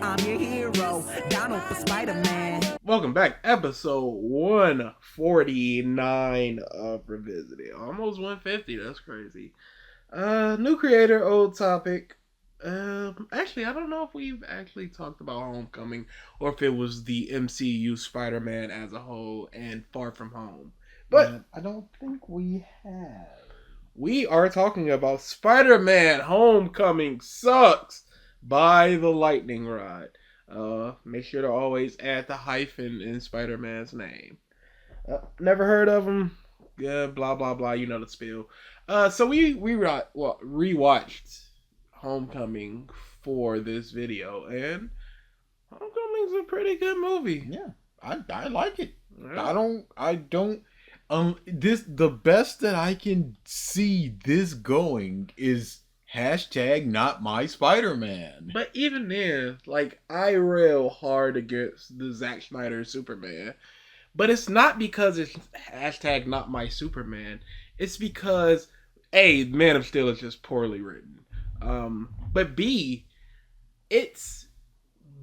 I'm your hero, Donald for Spider-Man. Welcome back, episode 149 of Revisited. Almost 150, that's crazy. New creator, old topic. Actually, I don't know if we've actually talked about Homecoming or if it was the MCU Spider-Man as a whole and Far From Home. But I don't think we have. We are talking about Spider-Man Homecoming Sucks by the Lightning Rod. Make sure to always add the hyphen in Spider-Man's name. Never heard of him. Yeah, blah blah blah. You know the spiel. So we rewatched Homecoming for this video, and Homecoming's a pretty good movie. Yeah, I like it. Yeah. I don't. This the best that I can see this going is hashtag not my Spider-Man. But even then, like, I rail hard against the Zack Snyder Superman. But it's not because it's hashtag not my Superman. It's because, A, Man of Steel is just poorly written. But B, it's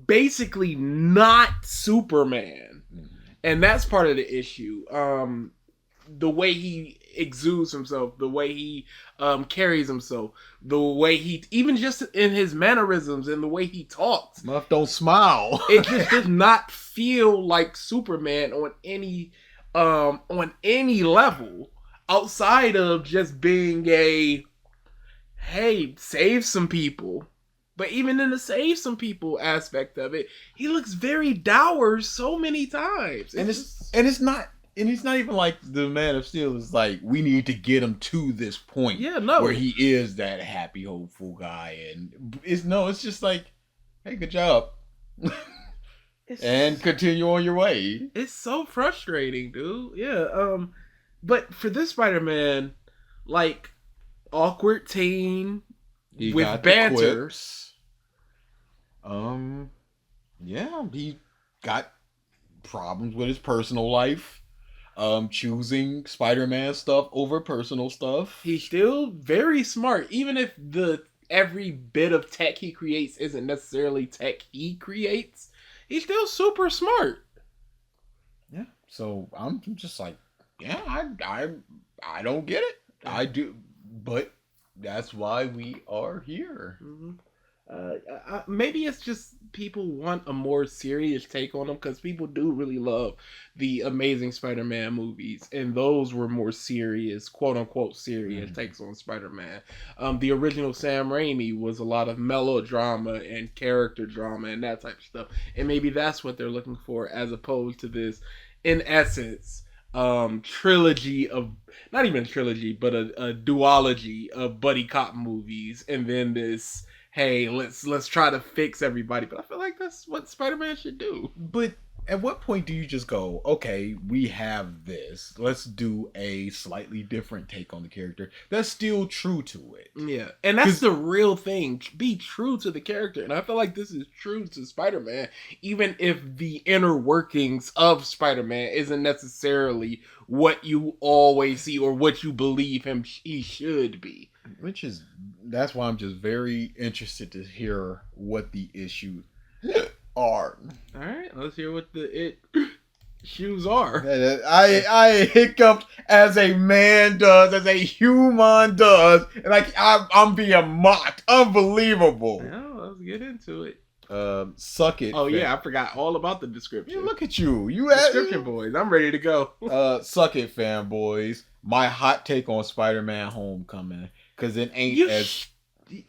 basically not Superman. And that's part of the issue. The way he exudes himself, the way he carries himself, the way he, even just in his mannerisms and the way he talks. Muff don't smile. It just does not feel like Superman on any level outside of just being a, hey, save some people. But even in the save some people aspect of it, he looks very dour so many times. And it's not even like the Man of Steel is like, we need to get him to this point. Yeah, no. Where he is that happy, hopeful guy. And it's just like, hey, good job. And continue on your way. It's so frustrating, dude. Yeah. But for this Spider-Man, like, awkward teen with banter. Yeah, he got problems with his personal life. Choosing Spider-Man stuff over personal stuff. He's still very smart, even if every bit of tech he creates isn't necessarily tech he creates. He's still super smart. Yeah, so I'm just like, yeah, I don't get it. I do, but that's why we are here. Mm-hmm. Maybe it's just people want a more serious take on them, because people do really love the Amazing Spider-Man movies, and those were more serious, quote-unquote serious takes on Spider-Man. The original Sam Raimi was a lot of melodrama and character drama and that type of stuff, and maybe that's what they're looking for, as opposed to this, in essence, trilogy of, not even a trilogy, but a duology of buddy cop movies, and then this, hey, let's try to fix everybody. But I feel like that's what Spider-Man should do. But at what point do you just go, okay, we have this, let's do a slightly different take on the character that's still true to it? Yeah, and that's the real thing. Be true to the character. And I feel like this is true to Spider-Man, even if the inner workings of Spider-Man isn't necessarily what you always see or what you believe he should be. That's why I'm just very interested to hear what the issues are. All right, let's hear what the issues are. I hiccuped as a man does, as a human does, and like I'm being mocked. Unbelievable. Well, let's get into it. Suck it. Oh yeah, I forgot all about the description. Yeah, look at you. Description boys. I'm ready to go. Suck it, fanboys. My hot take on Spider-Man Homecoming. Because it ain't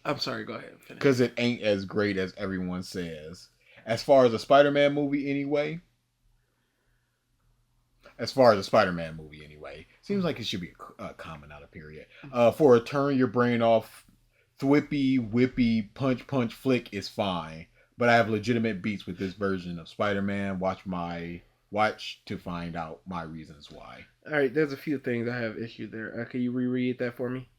I'm sorry, go ahead. Because it ain't as great as everyone says. As far as a Spider-Man movie anyway. Seems like it should be common out of period. For a turn your brain off, thwippy, whippy, punch flick is fine. But I have legitimate beats with this version of Spider-Man. Watch to find out my reasons why. Alright, there's a few things I have issue there. Can you reread that for me?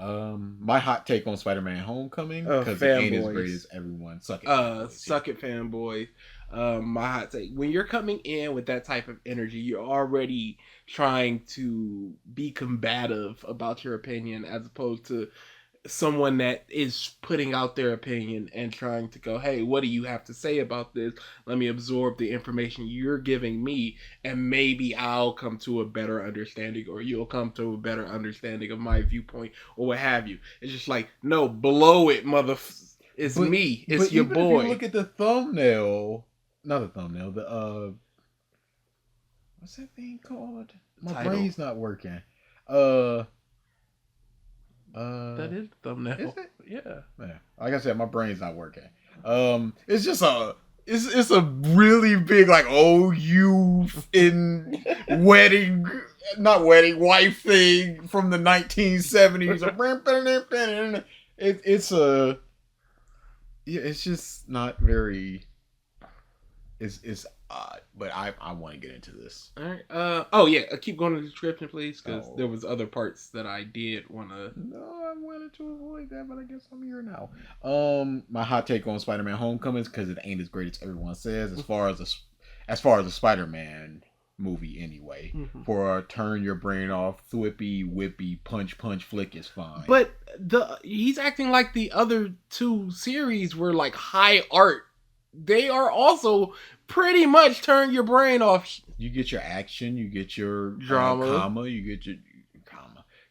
My hot take on Spider-Man Homecoming, because it ain't as great as everyone. Suck it. Suck it, fanboy. My hot take: when you're coming in with that type of energy, you're already trying to be combative about your opinion, as opposed to someone that is putting out their opinion and trying to go, hey, what do you have to say about this? Let me absorb the information you're giving me, and maybe I'll come to a better understanding, or you'll come to a better understanding of my viewpoint, or what have you. It's just like, no, blow it, it's me. It's your boy. If you look at the thumbnail, not the thumbnail, the what's that thing called? My Title. brain's not working. That is the thumbnail. Is it? Yeah. Like I said, my brain's not working. It's just it's a really big, like, oh, you in wife thing from the 1970s. It's just not very. It's odd, but I want to get into this. All right. Oh yeah. Keep going to the description, please, because there was other parts that I did want to. No, I wanted to avoid that, but I guess I'm here now. My hot take on Spider-Man Homecoming is because it ain't as great as everyone says. As far as a Spider-Man movie, anyway, for a turn your brain off, thwippy, whippy, punch flick is fine. But he's acting like the other two series were like high art. They are also pretty much turn your brain off. You get your action, you get your drama, you get your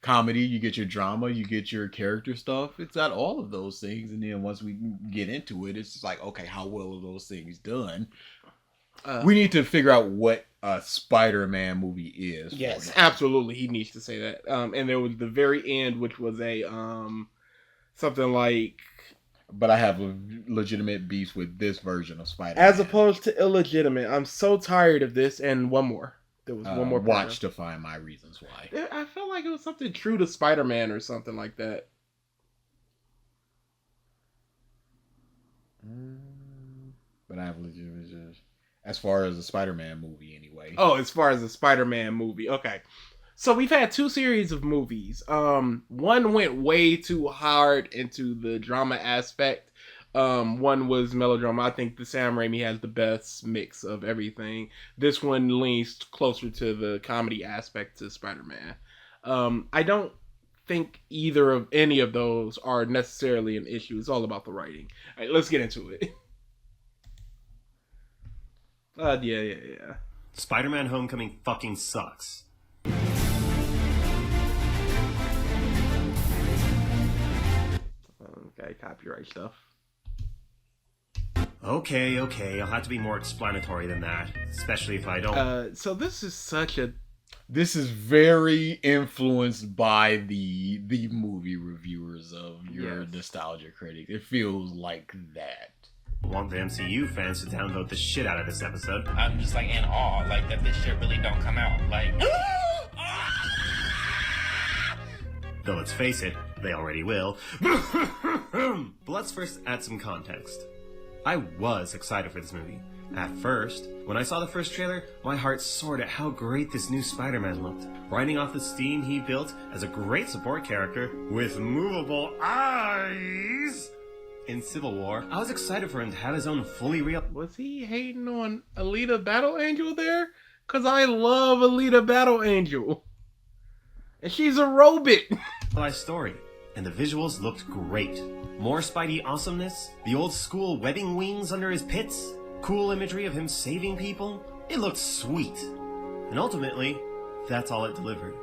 comedy, you get your drama, you get your character stuff. It's got all of those things, and then once we get into it, it's just like, okay, how well are those things done? We need to figure out what a Spider-Man movie is. Yes, absolutely, he needs to say that. And there was the very end, which was a something like. But I have legitimate beefs with this version of Spider-Man. As opposed to illegitimate. I'm so tired of this. And one more. There was one more. Watch to find my reasons why. I felt like it was something true to Spider-Man or something like that. But I have legitimate. As far as a Spider-Man movie, anyway. Oh, as far as a Spider-Man movie. Okay. So we've had two series of movies. One went way too hard into the drama aspect. One was melodrama. I think the Sam Raimi has the best mix of everything. This one leans closer to the comedy aspect to Spider-Man. I don't think either of any of those are necessarily an issue. It's all about the writing. All right, let's get into it. Yeah. Spider-Man Homecoming fucking sucks. Okay, copyright stuff. Okay, I'll have to be more explanatory than that, especially if I don't... So this is very influenced by the movie reviewers of your nostalgia critics. It feels like that. Want the MCU fans to downvote the shit out of this episode. I'm just like in awe, like that this shit really don't come out. Like... Though let's face it, they already will. But let's first add some context. I was excited for this movie. At first, when I saw the first trailer, my heart soared at how great this new Spider-Man looked. Riding off the steam he built as a great support character with movable eyes. In Civil War, I was excited for him to have his own fully real... Was he hating on Alita Battle Angel there? Because I love Alita Battle Angel. And she's a robot. Story, and the visuals looked great. More Spidey awesomeness, the old school webbing wings under his pits, cool imagery of him saving people. It looked sweet. And ultimately, that's all it delivered.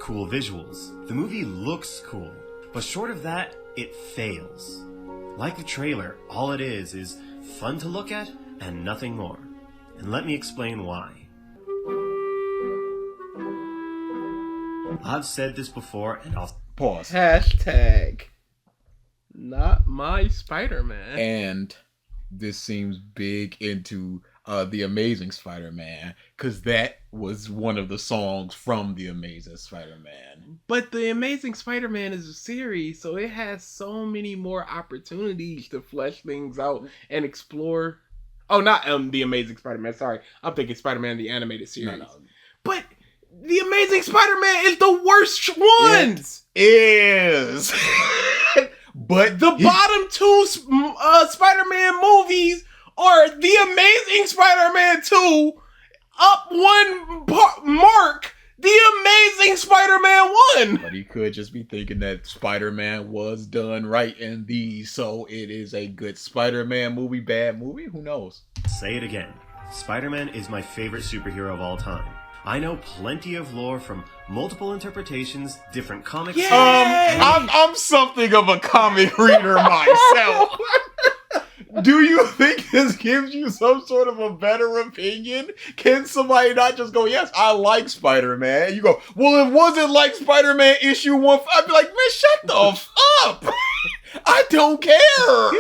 Cool visuals. The movie looks cool, but short of that, it fails. Like the trailer, all it is fun to look at and nothing more. And let me explain why. I've said this before, and I'll... Pause. Hashtag not my Spider-Man. And this seems big into The Amazing Spider-Man, because that was one of the songs from The Amazing Spider-Man. But The Amazing Spider-Man is a series, so it has so many more opportunities to flesh things out and explore. Oh, not The Amazing Spider-Man, sorry. I'm thinking Spider-Man the Animated Series. No. But The Amazing Spider-Man is the worst ones! It is! But the bottom two Spider-Man movies are The Amazing Spider-Man 2, up one mark, The Amazing Spider-Man 1! But he could just be thinking that Spider-Man was done right in these, so it is a good Spider-Man movie, bad movie? Who knows? Say it again. Spider-Man is my favorite superhero of all time. I know plenty of lore from multiple interpretations, different comics. I'm something of a comic reader myself. Do you think this gives you some sort of a better opinion? Can somebody not just go, yes, I like Spider-Man? You go, well, it wasn't like Spider-Man issue 1. I'd be like, man, shut the up. I don't care.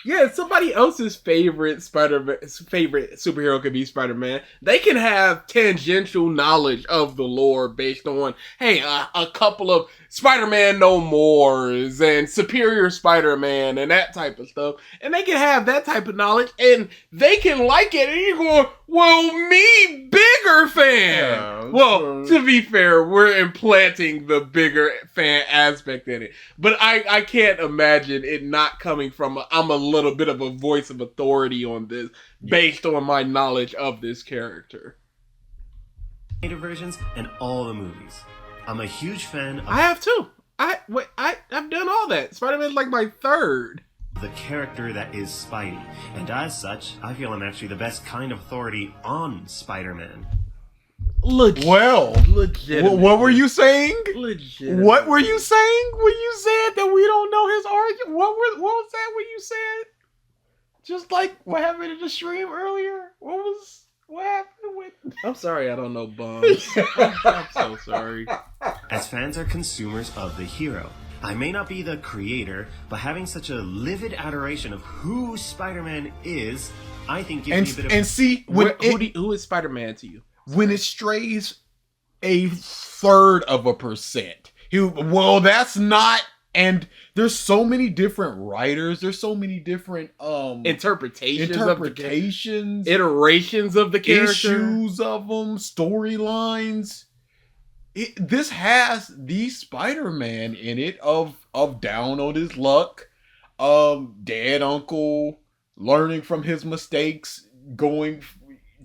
Yeah, somebody else's favorite superhero could be Spider-Man. They can have tangential knowledge of the lore based on, hey, a couple of Spider-Man No Mores and Superior Spider-Man and that type of stuff. And they can have that type of knowledge and they can like it. And you're going, well, me, bigger fan. Yeah, well, to be fair, we're implanting the bigger fan aspect in it. But I can't imagine it not coming from, I'm a little bit of a voice of authority on this based on my knowledge of this character. Versions and all the movies. I'm a huge fan of... I have too. I've done all that. Spider-Man's like my third. The character that is Spidey. And as such, I feel I'm actually the best kind of authority on Spider-Man. Legit. What were you saying? Legit. What were you saying when you said that we don't know his origin? What was that when you said? Just like what happened in the stream earlier? What happened with... I'm sorry I don't know bums. I'm so sorry. As fans are consumers of the hero, I may not be the creator, but having such a livid adoration of who Spider-Man is, I think gives me a bit of... And see, who is Spider-Man to you? When it strays 1/3%, well, that's not... And there's so many different writers. There's so many different interpretations, iterations of the character, issues of them, storylines. This has the Spider-Man in it of down on his luck, dead uncle, learning from his mistakes, going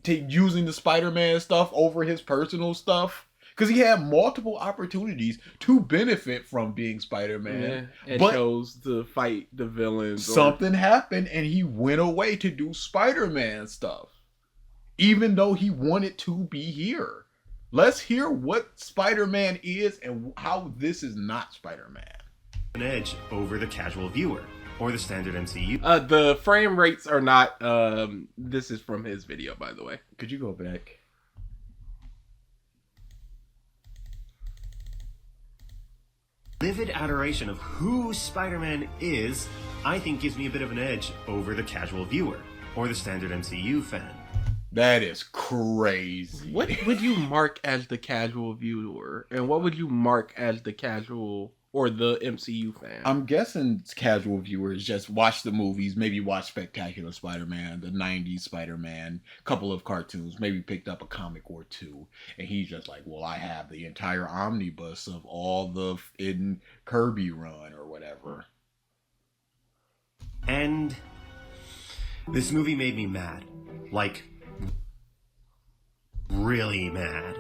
to using the Spider-Man stuff over his personal stuff. Because he had multiple opportunities to benefit from being Spider-Man. Yeah, and chose to fight the villains. Something happened and he went away to do Spider-Man stuff. Even though he wanted to be here. Let's hear what Spider-Man is and how this is not Spider-Man. An edge over the casual viewer. Or the standard MCU. The frame rates are not... this is from his video, by the way. Could you go back? Vivid adoration of who Spider-Man is, I think gives me a bit of an edge over the casual viewer, or the standard MCU fan. That is crazy. What would you mark as the casual viewer? And what would you mark as the casual or the MCU fan? I'm guessing casual viewers just watch the movies, maybe watch Spectacular Spider-Man, the 90s Spider-Man, couple of cartoons, maybe picked up a comic or two. And he's just like, well, I have the entire omnibus of all the in Kirby run or whatever. And this movie made me mad. Like, really mad.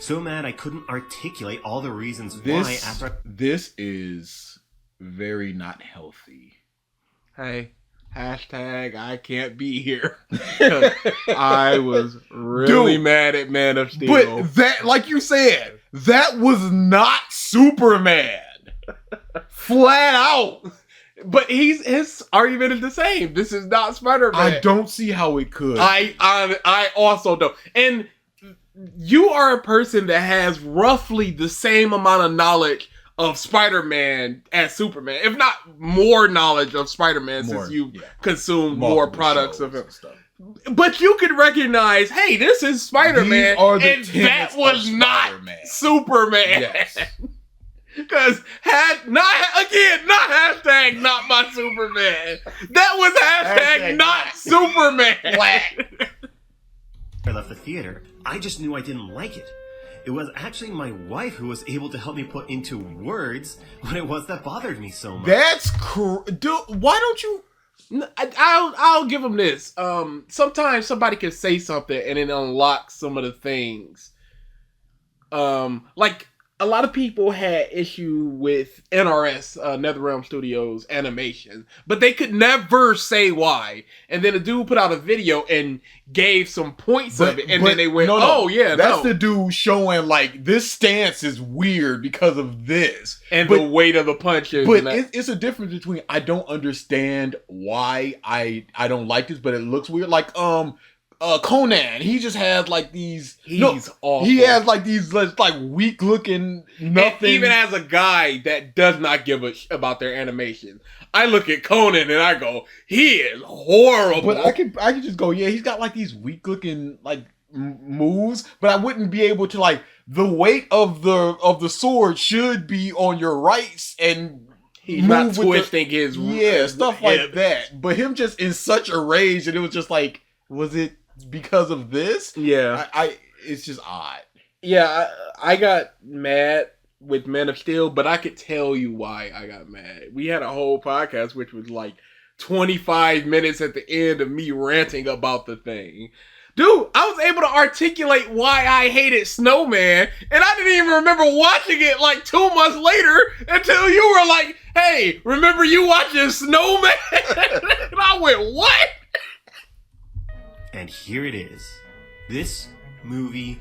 So mad I couldn't articulate all the reasons why after... This is very not healthy. Hey, hashtag I can't be here. I was really mad at Man of Steel. But that, like you said, that was not Superman. Flat out. But his argument is the same. This is not Spider-Man. I don't see how it could. I also don't. And you are a person that has roughly the same amount of knowledge of Spider-Man as Superman, if not more knowledge of Spider-Man, since you consume more products of him. But you can recognize, hey, this is Spider-Man, and that was not Superman. Yes. Because not hashtag not my Superman. That was hashtag not Superman. I left the theater, I just knew I didn't like it. It was actually my wife who was able to help me put into words what it was that bothered me so much. That's dude, why don't you... I'll give them this. Sometimes somebody can say something and it unlocks some of the things Like a lot of people had issue with NRS, NetherRealm Studios animation, but they could never say why. And then a dude put out a video and gave some points of it, and then they went, "Oh yeah, that's the dude showing like this stance is weird because of this and the weight of the punches." But it's a difference between I don't understand why I don't like this, but it looks weird. Like Conan, he just has like these. He's awful. He has like these like weak looking nothing. And even as a guy that does not give a about their animation, I look at Conan and I go, he is horrible. But I could just go, yeah, he's got like these weak looking like moves, but I wouldn't be able to like the weight of the sword should be on your rights and. He's not twisting his stuff like that. But him just in such a rage, and it was just like, was it because of this? Yeah, it's just odd. Yeah, I got mad with Man of Steel, but I could tell you why I got mad. We had a whole podcast which was like 25 minutes at the end of me ranting about the thing. Dude, I was able to articulate why I hated Snowman, and I didn't even remember watching it like 2 months later until you were like, "Hey, remember you watching Snowman?" And I went, "What?" And here it is. This movie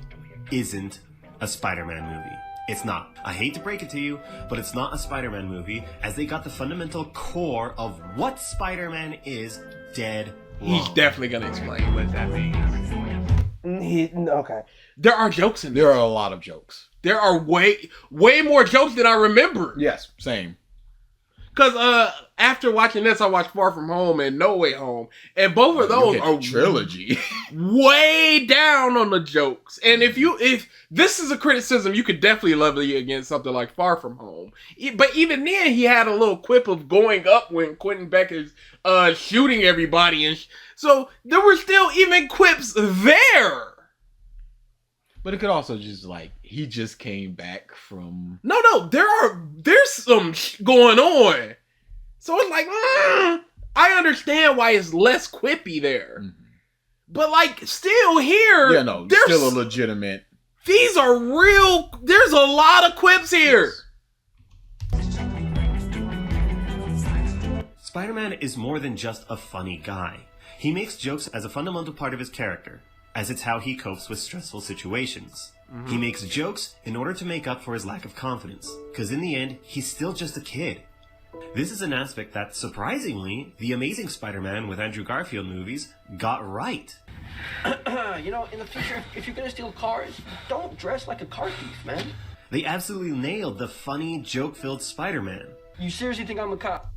isn't a Spider-Man movie. It's not. I hate to break it to you, but it's not a Spider-Man movie, as they got the fundamental core of what Spider-Man is dead wrong. He's definitely gonna explain what that means. Okay. There are jokes in there. There are a lot of jokes. There are way more jokes than I remember. Yes, same. Because after watching this, I watched Far From Home and No Way Home, and both of those are trilogy way down on the jokes. And if this is a criticism, you could definitely levy against something like Far From Home. But even then, he had a little quip of going up when Quentin Beck is shooting everybody, and so there were still even quips there. But it could also just like he just came back from. No, there's some going on. So it's like, I understand why it's less quippy there. Mm-hmm. But like still here, yeah, no, there's still a legitimate. These are real. There's a lot of quips here. Spider-Man is more than just a funny guy. He makes jokes as a fundamental part of his character, as it's how he copes with stressful situations. Mm-hmm. He makes jokes in order to make up for his lack of confidence, because in the end, he's still just a kid. This is an aspect that, surprisingly, the Amazing Spider-Man with Andrew Garfield movies got right. You know, in the future, if you're gonna steal cars, don't dress like a car thief, man. They absolutely nailed the funny, joke-filled Spider-Man. You seriously think I'm a cop?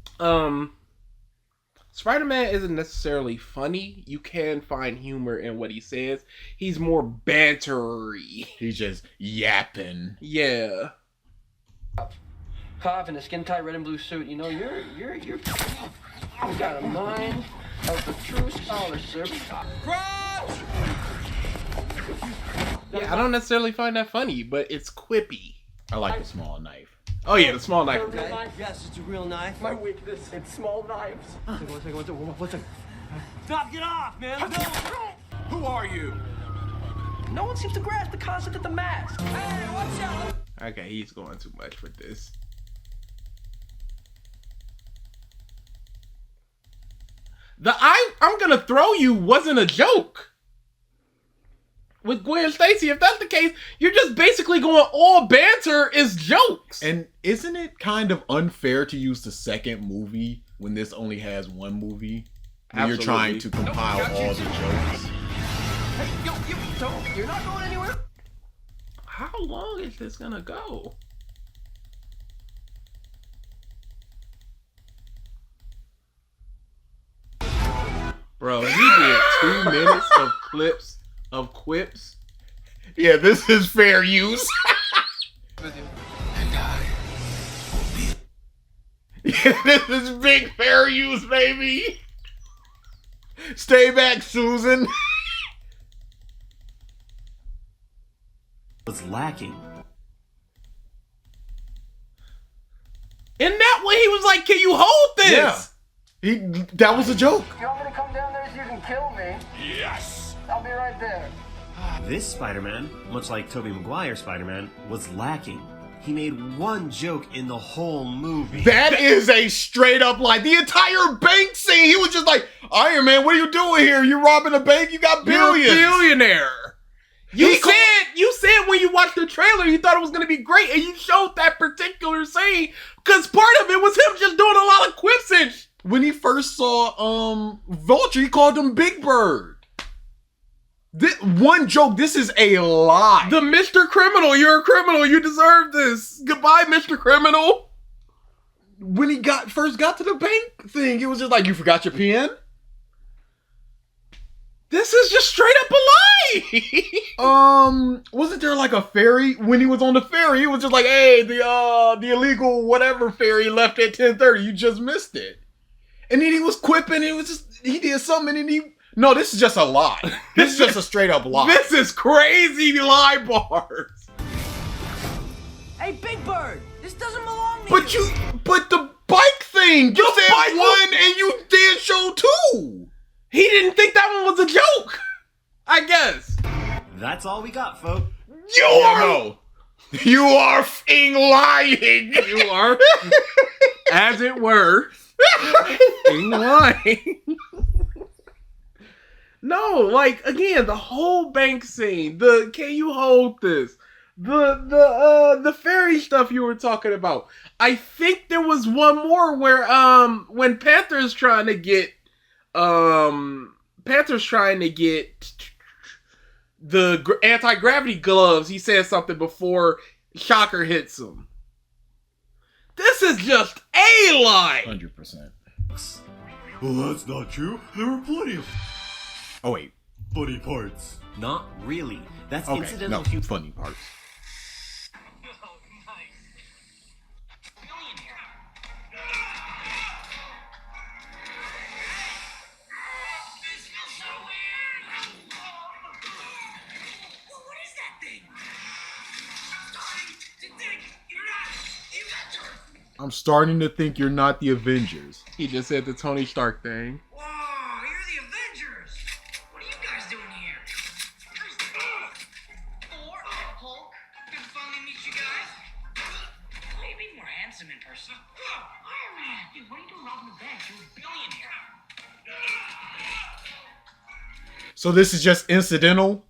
Spider-Man isn't necessarily funny. You can find humor in what he says. He's more bantery. He's just yapping. Yeah. Cop in a skin-tight red and blue suit. You know, you're got a mind of the true scholar, sir. Yeah, I don't necessarily find that funny, but it's quippy. I like the small knife. Oh yeah, the small knife. Yes, it's a real knife. My weakness, it's small knives. What's it? Stop, get off, man! No. Who are you? No one seems to grasp the concept of the mask. Hey, watch out! Okay, he's going too much with this. The I'm gonna throw you wasn't a joke. With Gwen Stacy, if that's the case, you're just basically going all banter is jokes. And isn't it kind of unfair to use the second movie when this only has one movie? When you're trying to compile all the jokes. Hey, you're not going anywhere. How long is this gonna go? Bro, he did 2 minutes of clips. Of quips. Yeah, this is fair use. Yeah, this is big fair use, baby. Stay back, Susan. Was lacking. In that way, he was like, "Can you hold this?" Yeah. That was a joke. You want me to come down there so you can kill me? Yes. I'll be right there. This Spider-Man, much like Tobey Maguire's Spider-Man, was lacking. He made one joke in the whole movie. That is a straight up lie. The entire bank scene, he was just like, Iron Man, what are you doing here? You robbing a bank? You got billions. You're a billionaire. You said when you watched the trailer, you thought it was going to be great, and you showed that particular scene because part of it was him just doing a lot of quips and When he first saw Vulture, he called him Big Bird. This one joke, this is a lie. the Mr. Criminal. You're a criminal. You deserve this. Goodbye, Mr. Criminal. When he first got to the bank thing, it was just like, you forgot your pen? This is just straight up a lie. Wasn't there like a ferry? When he was on the ferry, it was just like, hey, the illegal whatever ferry left at 10:30. You just missed it. And then he was quipping. It was just, he did something and no, this is just a lie. This is just a straight up lie. This is crazy lie bars. Hey, Big Bird, this doesn't belong to you. But the bike thing, you said bike one and you did show two. He didn't think that one was a joke. I guess. That's all we got, folks. You are f***ing lying. You are, as it were, lying. No, like again, the whole bank scene. Can you hold this? The fairy stuff you were talking about. I think there was one more where when Panther's trying to get the anti-gravity gloves, he says something before Shocker hits him. This is just a lie. 100%. Well, that's not true. There were plenty of Oh wait. funny parts. Not really. That's Okay. incidental No, humor. funny parts. I'm starting to think you're not the Avengers. He just said the Tony Stark thing. Whoa, you're the Avengers! What are you guys doing here? Thor, Hulk, good to finally meet you guys. Well, you're being more handsome in person. Iron Man! Dude, what are you doing robbing the bank? You're a billionaire. So this is just incidental?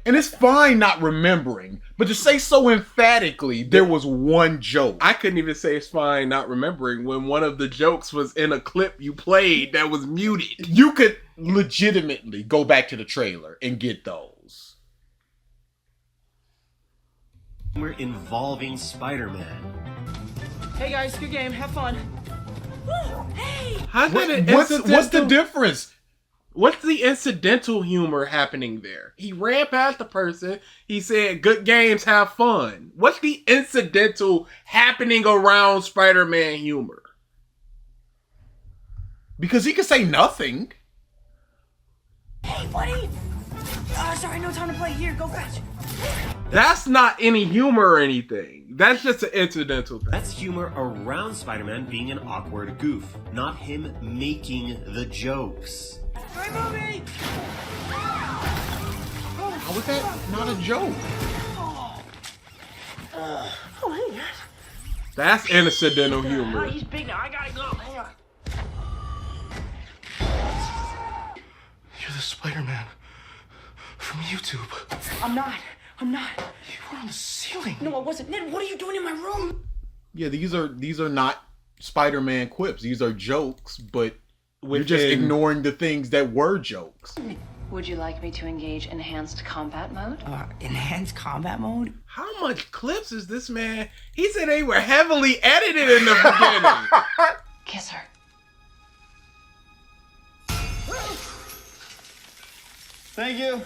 And it's fine not remembering, but to say so emphatically, there was one joke. I couldn't even say it's fine not remembering when one of the jokes was in a clip you played that was muted. You could legitimately go back to the trailer and get those. Humor involving Spider-Man. Hey guys, good game. Have fun. Hey! How's that an What's the incidental- difference? What's the incidental humor happening there? He ran past the person. He said, good games, have fun. What's the incidental happening around Spider-Man humor? Because he could say nothing. Hey, buddy! Sorry, no time to play. Here, go fetch. That's not any humor or anything. That's just an incidental thing. That's humor around Spider-Man being an awkward goof, not him making the jokes. Hi, movie! How was that not a joke? Oh, hey, guys. That's incidental humor. He's big now. I gotta go. Hang on. You're the Spider-Man from YouTube. I'm not. You were on the ceiling. No, I wasn't. Ned, what are you doing in my room? Yeah, these are not Spider-Man quips. These are jokes, but you're just Within- ignoring the things that were jokes. Would you like me to engage enhanced combat mode? Enhanced combat mode? How much clips is this man? He said they were heavily edited in the beginning. Kiss her. Thank you.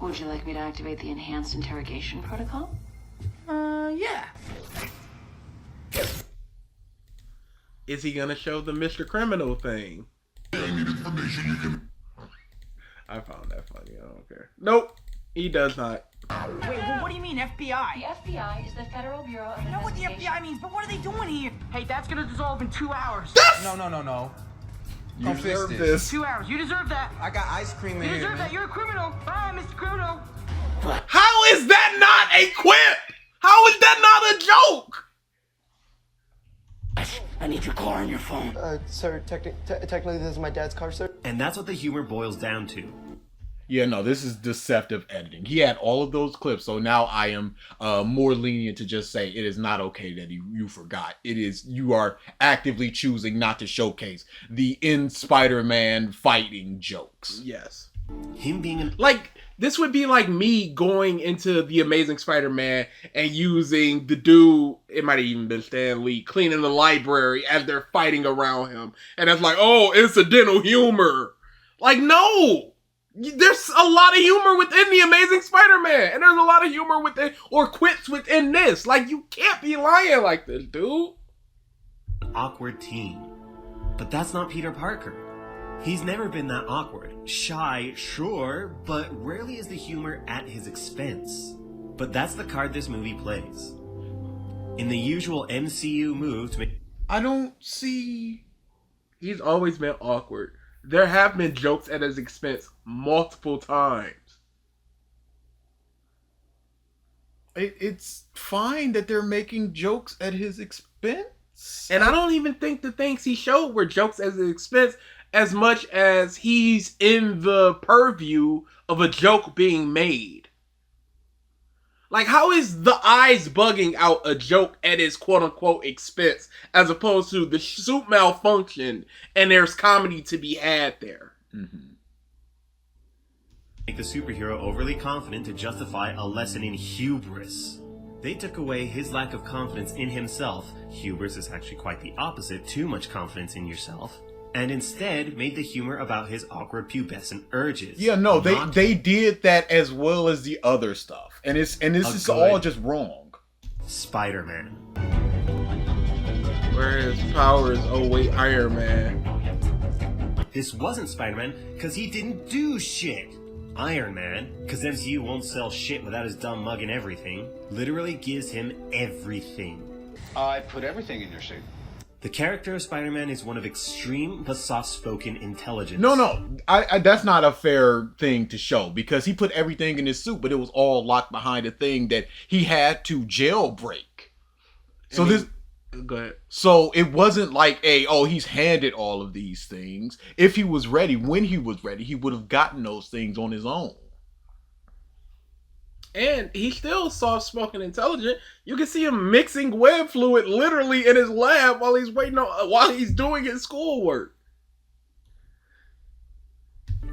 Would you like me to activate the enhanced interrogation protocol? Yeah. Is he gonna show the Mr. Criminal thing? I found that funny. I don't care. Nope, he does not. Wait, well, what do you mean, The FBI? FBI is the Federal Bureau of I know what the Investigation. FBI means, but what are they doing here? Hey, that's gonna dissolve in 2 hours. No. You Don't fix deserve this. 2 hours. You deserve that. I got ice cream in You here, deserve man. that. You're a criminal. Bye, Mr. Criminal. How is that not a quip? How is that not a joke? I need your car and your phone. Sir, technically this is my dad's car, sir. And that's what the humor boils down to. Yeah, no, this is deceptive editing. He had all of those clips, so now I am more lenient to just say it is not okay that you forgot. It is, you are actively choosing not to showcase the in Spider-Man fighting jokes. Yes. Him being like, this would be like me going into the Amazing Spider-Man and using the dude, it might have even been Stan Lee, cleaning the library as they're fighting around him. And it's like, oh, incidental humor. Like, no! There's a lot of humor within the Amazing Spider-Man. And there's a lot of humor within, or quips within this. Like, you can't be lying like this, dude. awkward teen. But that's not Peter Parker. He's never been that awkward. Shy, sure, but rarely is the humor at his expense. But that's the card this movie plays. In the usual MCU move to make... I don't see... He's always been awkward. There have been jokes at his expense multiple times. It's fine that they're making jokes at his expense. And I don't even think the things he showed were jokes at his expense as much as he's in the purview of a joke being made. Like, how is the eyes bugging out a joke at his quote-unquote expense as opposed to the suit malfunctioned and there's comedy to be had there? Mm-hmm. Make the superhero overly confident to justify a lesson in hubris. They took away his lack of confidence in himself. Hubris is actually quite the opposite, too much confidence in yourself. And instead made the humor about his awkward pubescent urges. Yeah, no, they did that as well as the other stuff. And this is all just wrong. Spider-Man. Where his powers, oh wait, Iron Man. This wasn't Spider-Man because he didn't do shit. Iron Man, because MCU won't sell shit without his dumb mug and everything, literally gives him everything. I put everything in your suit. The character of Spider-Man is one of extreme but soft-spoken intelligence. No, I that's not a fair thing to show because he put everything in his suit, but it was all locked behind a thing that he had to jailbreak. So Go ahead. So it wasn't like he's handed all of these things. If he was ready, when he was ready, he would have gotten those things on his own. And he's still soft-spoken intelligent. You can see him mixing web fluid literally in his lab while he's doing his schoolwork.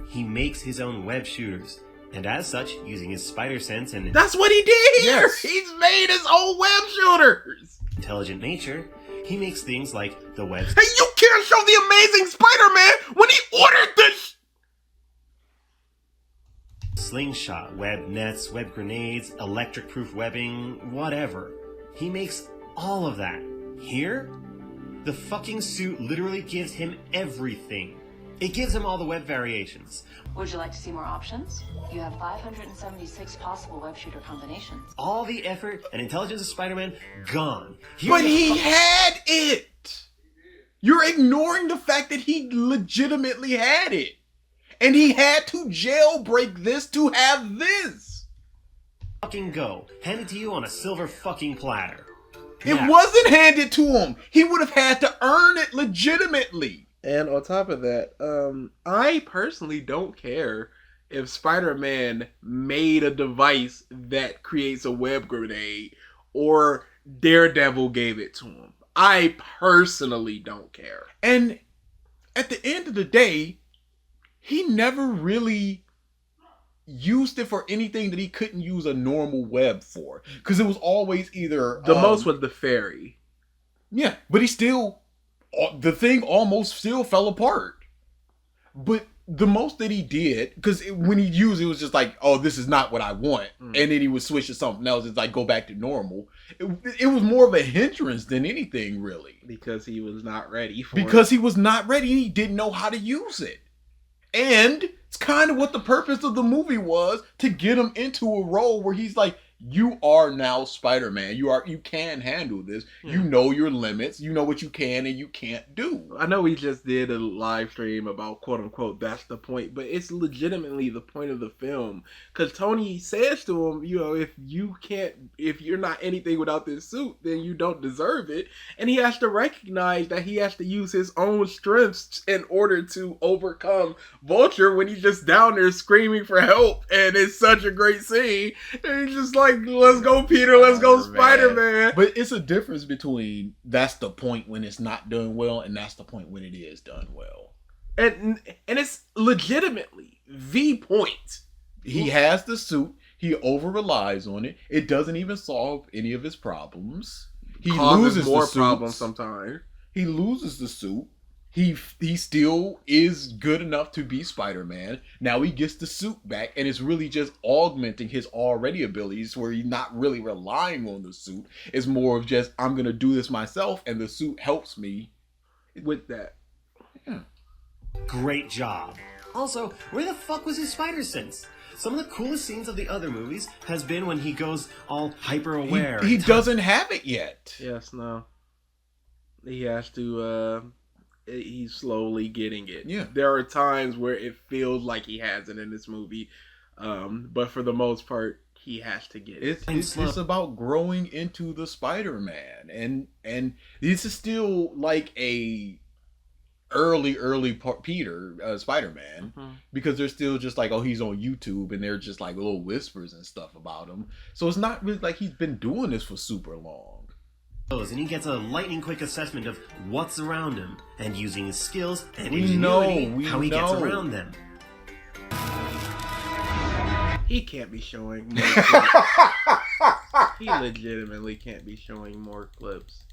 He makes his own web shooters, and as such, using his spider sense and that's what he did here. Yes. He's made his own web shooters. Intelligent nature, he makes things like the web. Hey, you can't show the Amazing Spider-Man when he ordered this. Slingshot, web nets, web grenades, electric-proof webbing, whatever. He makes all of that. Here, the fucking suit literally gives him everything. It gives him all the web variations. Would you like to see more options? You have 576 possible web shooter combinations. All the effort and intelligence of Spider-Man gone. But he had it. You're ignoring the fact that he legitimately had it. And he had to jailbreak this to have this. Fucking go. Handed to you on a silver fucking platter. It wasn't handed to him. He would have had to earn it legitimately. And on top of that, I personally don't care if Spider-Man made a device that creates a web grenade or Daredevil gave it to him. I personally don't care. And at the end of the day, he never really used it for anything that he couldn't use a normal web for. Because it was always either... The most was the fairy. Yeah, but he still... The thing almost still fell apart. But the most that he did... Because when he used it, it was just like, oh, this is not what I want. And then he would switch to something else. It's like, go back to normal. It was more of a hindrance than anything, really. Because he was not ready for Because he was not ready and he didn't know how to use it. And it's kind of what the purpose of the movie was, to get him into a role where he's like, you are now Spider-Man. You can handle this. You know your limits. You know what you can and you can't do. I know we just did a live stream about quote unquote that's the point, but it's legitimately the point of the film. Because Tony says to him, if you're not anything without this suit, then you don't deserve it. And he has to recognize that he has to use his own strengths in order to overcome Vulture when he's just down there screaming for help. And it's such a great scene. And he's just like, let's go, Peter, let's go, Spider-Man. But it's a difference between that's the point when it's not done well and that's the point when it is done well. And it's legitimately the point. He has the suit. He over-relies on it. It doesn't even solve any of his problems. He loses more problems sometimes. He loses the suit. He still is good enough to be Spider-Man. Now he gets the suit back, and it's really just augmenting his already abilities where he's not really relying on the suit. It's more of just, I'm going to do this myself, and the suit helps me with that. Yeah. Great job. Also, where the fuck was his spider sense? Some of the coolest scenes of the other movies has been when he goes all hyper-aware. He doesn't have it yet. Yes, no. He has to, he's slowly getting it. Yeah. There are times where it feels like he has it in this movie, but for the most part, he has to get it. It's about growing into the Spider-Man, and this is still like a early Peter Spider-Man, because they're still just like, oh, he's on YouTube, and they're just like little whispers and stuff about him. So it's not really like he's been doing this for super long. And he gets a lightning quick assessment of what's around him, and using his skills and We ingenuity, know how he gets around them. He can't be showing more clips. He legitimately can't be showing more clips.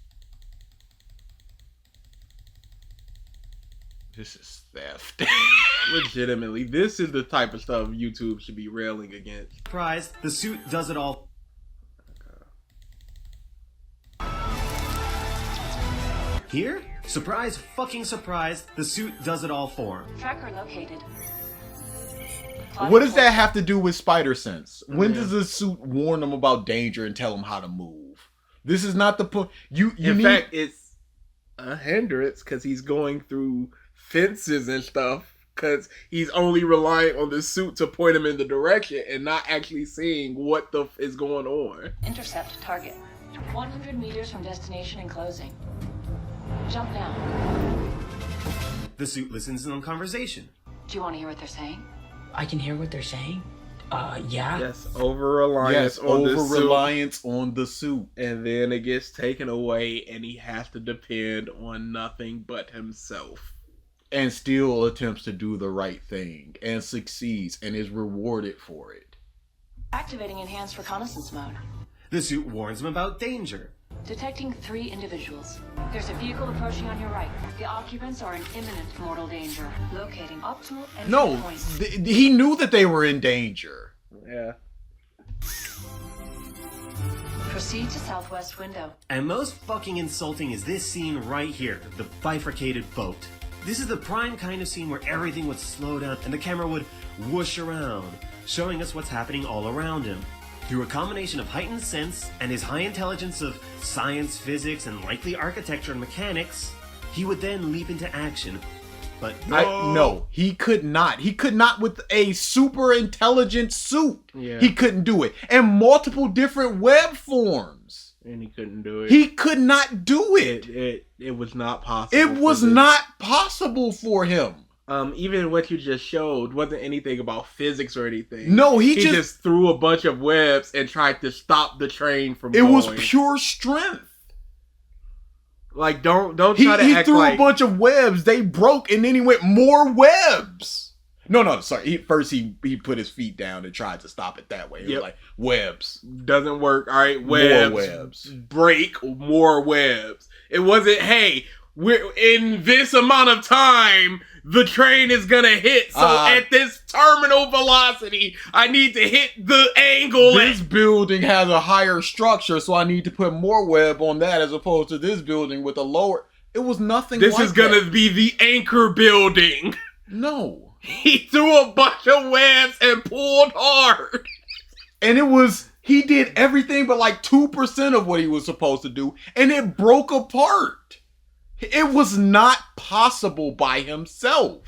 This is theft. Legitimately, this is the type of stuff YouTube should be railing against. Surprise, the suit does it all. Here? Surprise, fucking surprise, the suit does it all for him. Tracker located. What does that have to do with Spider Sense? When does the suit warn them about danger and tell them how to move? This is not the point. In fact, it's a hindrance because he's going through fences and stuff because he's only relying on the suit to point him in the direction and not actually seeing what the is going on. Intercept target. 100 meters from destination and closing. Jump now. The suit listens in on conversation. Do you want to hear what they're saying? I can hear what they're saying. Yeah. Yes, over-reliance on the suit. And then it gets taken away and he has to depend on nothing but himself. And still attempts to do the right thing and succeeds and is rewarded for it. Activating enhanced reconnaissance mode. The suit warns him about danger. Detecting 3 individuals. There's a vehicle approaching on your right. The occupants are in imminent mortal danger. Locating optimal entry point. He knew that they were in danger. Yeah. Proceed to southwest window. And most fucking insulting is this scene right here, the bifurcated boat. This is the prime kind of scene where everything would slow down and the camera would whoosh around, showing us what's happening all around him. Through a combination of heightened sense and his high intelligence of science, physics, and likely architecture and mechanics, he would then leap into action. But no, he could not. He could not with a super intelligent suit. Yeah. He couldn't do it. And multiple different web forms. And he couldn't do it. He could not do it. It was not possible. It was not possible for him. Even what you just showed wasn't anything about physics or anything. No, he just threw a bunch of webs and tried to stop the train from going. It was pure strength. Like, don't try to act like... He threw a bunch of webs, they broke, and then he went more webs. No, sorry. First he put his feet down and tried to stop it that way. He was like, webs. Doesn't work. All right, webs. More webs. Break, more webs. It wasn't, hey, we're in this amount of time... The train is gonna hit, so at this terminal velocity, I need to hit the angle. This building has a higher structure, so I need to put more web on that as opposed to this building with a lower. It was nothing this like is gonna be the anchor building. No. He threw a bunch of webs and pulled hard. And it was He did everything but like 2% of what he was supposed to do, and it broke apart. It was not possible by himself.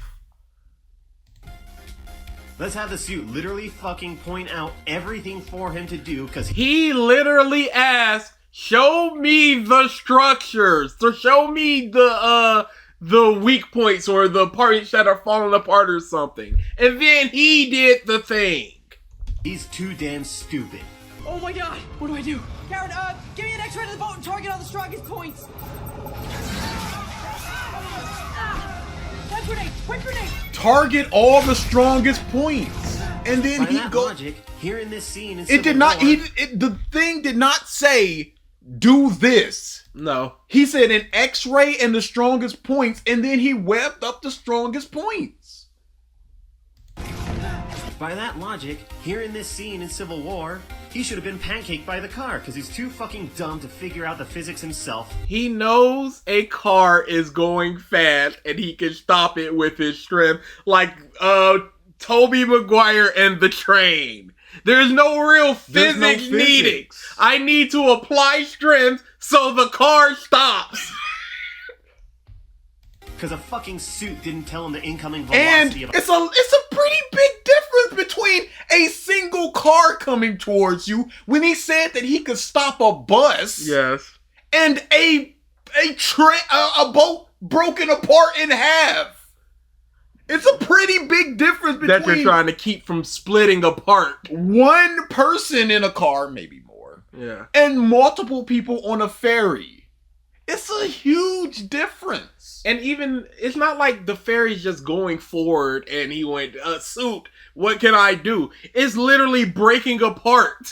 Let's have the suit literally fucking point out everything for him to do, because he literally asked, show me the structures. So show me the weak points or the parts that are falling apart or something. And then he did the thing. He's too damn stupid. Oh my god! What do I do? Karen, give me an X-ray to the boat and target all the strongest points. Quick grenade! Quick grenade! Target all the strongest points, and then By that logic, here in this scene, in it did not. The thing did not say do this. No, he said an X-ray and the strongest points, and then he webbed up the strongest points. By that logic, here in this scene in Civil War, he should have been pancaked by the car because he's too fucking dumb to figure out the physics himself. He knows a car is going fast and he can stop it with his strength, like Tobey Maguire and the train. There's no real physics needed. I need to apply strength so the car stops. Because a fucking suit didn't tell him the incoming velocity and it's a pretty big difference between a single car coming towards you when he said that he could stop a bus. Yes. And a boat broken apart in half. It's a pretty big difference between that you're trying to keep from splitting apart. One person in a car, maybe more. Yeah. And multiple people on a ferry. It's a huge difference. And even, it's not like the ferry's just going forward and he went, suit, what can I do? It's literally breaking apart.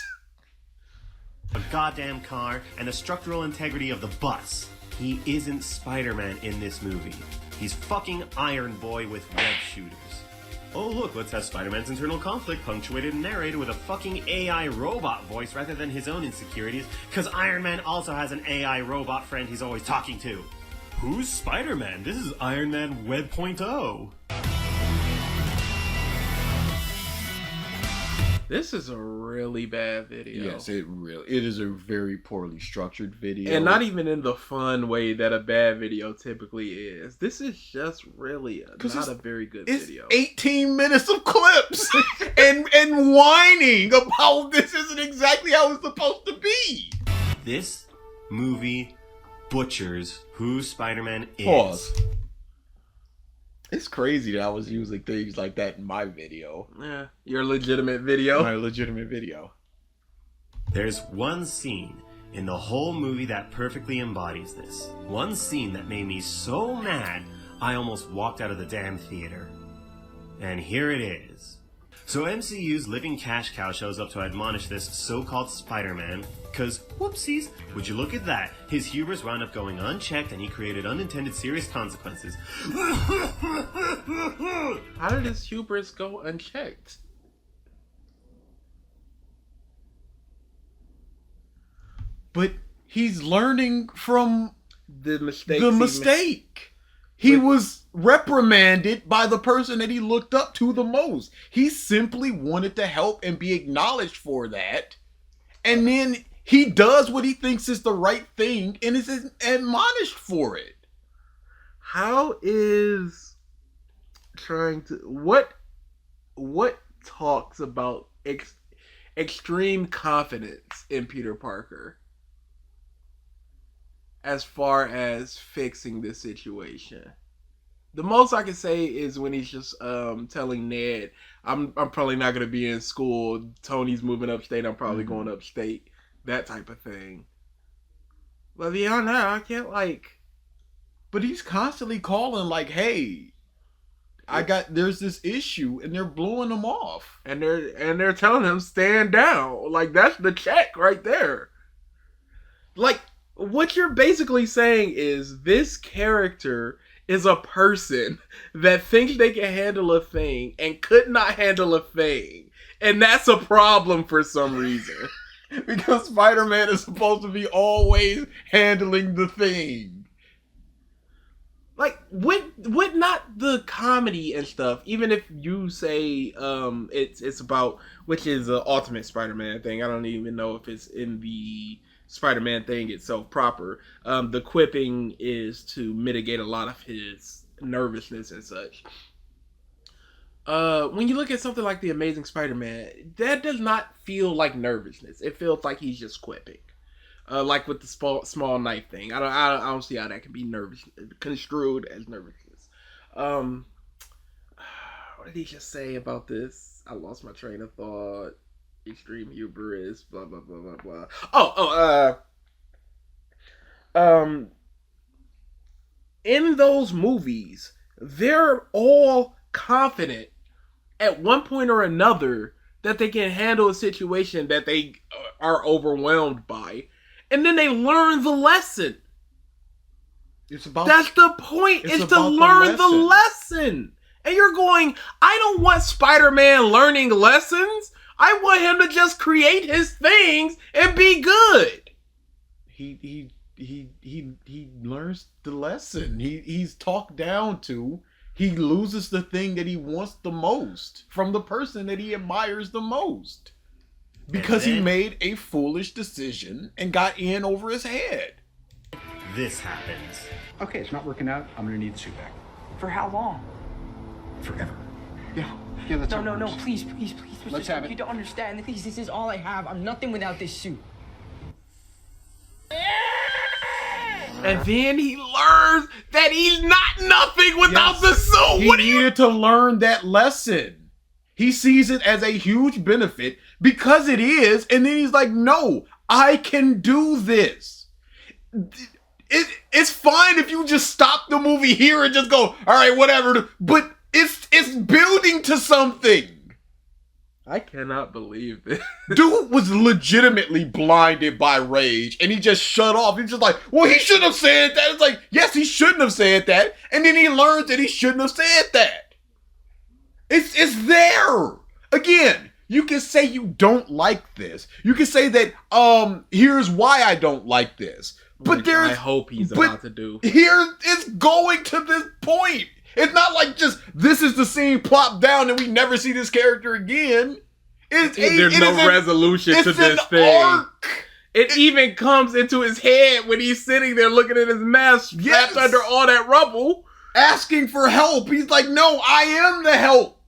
A goddamn car and the structural integrity of the bus. He isn't Spider-Man in this movie. He's fucking Iron Boy with web shooters. Oh look, let's have Spider-Man's internal conflict punctuated and narrated with a fucking AI robot voice rather than his own insecurities, because Iron Man also has an AI robot friend he's always talking to. Who's Spider-Man? This is Iron Man Web.0. This is a really bad video. Yes, it is a very poorly structured video. And not even in the fun way that a bad video typically is. This is just really not a very good video. 18 minutes of clips and whining about this isn't exactly how it's supposed to be. This movie butchers who Spider-Man is. Pause. It's crazy that I was using things like that in my video. Yeah, your legitimate video. My legitimate video. There's one scene in the whole movie that perfectly embodies this. One scene that made me so mad, I almost walked out of the damn theater. And here it is. So MCU's living cash cow shows up to admonish this so-called Spider-Man, cause whoopsies, would you look at that, his hubris wound up going unchecked and he created unintended serious consequences. How did his hubris go unchecked? But he's learning from the mistake. He was reprimanded by the person that he looked up to the most. He simply wanted to help and be acknowledged for that. And then he does what he thinks is the right thing and is admonished for it. How is trying to... What talks about extreme confidence in Peter Parker as far as fixing this situation? The most I can say is when he's just telling Ned, I'm probably not going to be in school. Tony's moving upstate. I'm probably going upstate. That type of thing. But beyond that, I can't But he's constantly calling like, hey, there's this issue, and they're blowing him off. And they're telling him, stand down. Like, that's the check right there. Like, what you're basically saying is this character is a person that thinks they can handle a thing and could not handle a thing. And that's a problem for some reason. Because Spider-Man is supposed to be always handling the thing. Like, would not the comedy and stuff, even if you say it's about, which is an Ultimate Spider-Man thing, I don't even know if it's in the Spider-Man thing itself proper. The quipping is to mitigate a lot of his nervousness and such. When you look at something like The Amazing Spider-Man, that does not feel like nervousness. It feels like he's just quipping. Like with the small knife thing. I don't see how that can be construed as nervousness. What did he just say about this? I lost my train of thought. Extreme hubris, blah blah blah blah blah. In those movies, they're all confident at one point or another that they can handle a situation that they are overwhelmed by. And then they learn the lesson. That's the point. It's to learn the lesson. And you're going, I don't want Spider-Man learning lessons. I want him to just create his things and be good. He learns the lesson. He's talked down to. He loses the thing that he wants the most from the person that he admires the most. Because he made a foolish decision and got in over his head. This happens. Okay, it's not working out. I'm gonna need the suit back. For how long? Forever. Yeah, that's No, how it works. please. Let's have it. You don't understand. Please, this is all I have. I'm nothing without this suit. And then he learns that he's not nothing without the suit. He needed to learn that lesson. He sees it as a huge benefit because it is, and then he's like, no, I can do this. It's fine if you just stop the movie here and just go, all right, whatever, but it's building to something. I cannot believe this. Dude was legitimately blinded by rage, and he just shut off. He's just like, well, he shouldn't have said that. It's like, yes, he shouldn't have said that, and then he learns that he shouldn't have said that. It's there. Again, you can say you don't like this. You can say that here's why I don't like this. But I hope he's about to do. Here it's going to this point. It's not like just this is the scene plopped down and we never see this character again. There's no resolution to this thing. Arc. It even comes into his head when he's sitting there looking at his mask trapped under all that rubble, asking for help. He's like, no, I am the help.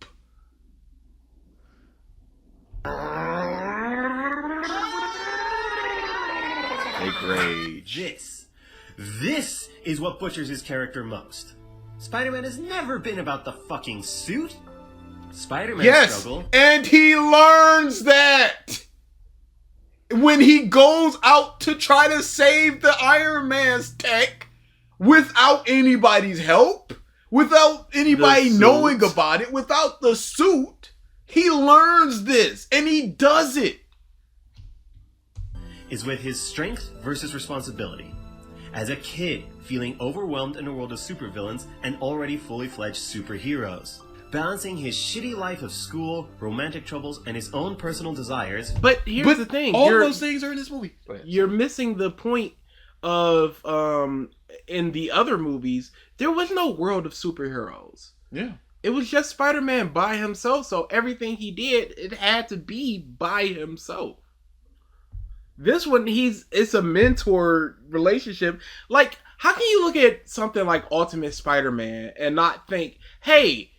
This is what butchers his character most. Spider-Man has never been about the fucking suit. Spider-Man's struggle. And he learns that when he goes out to try to save the Iron Man's tech without anybody's help, without anybody knowing about it, without the suit, he learns this and he does it. Is with his strength versus responsibility. As a kid, feeling overwhelmed in a world of supervillains and already fully fledged superheroes. Balancing his shitty life of school, romantic troubles, and his own personal desires. But here's the thing. All those things are in this movie. You're missing the point of, in the other movies, there was no world of superheroes. Yeah. It was just Spider-Man by himself, so everything he did, it had to be by himself. This one, it's a mentor relationship. Like, how can you look at something like Ultimate Spider-Man and not think, hey,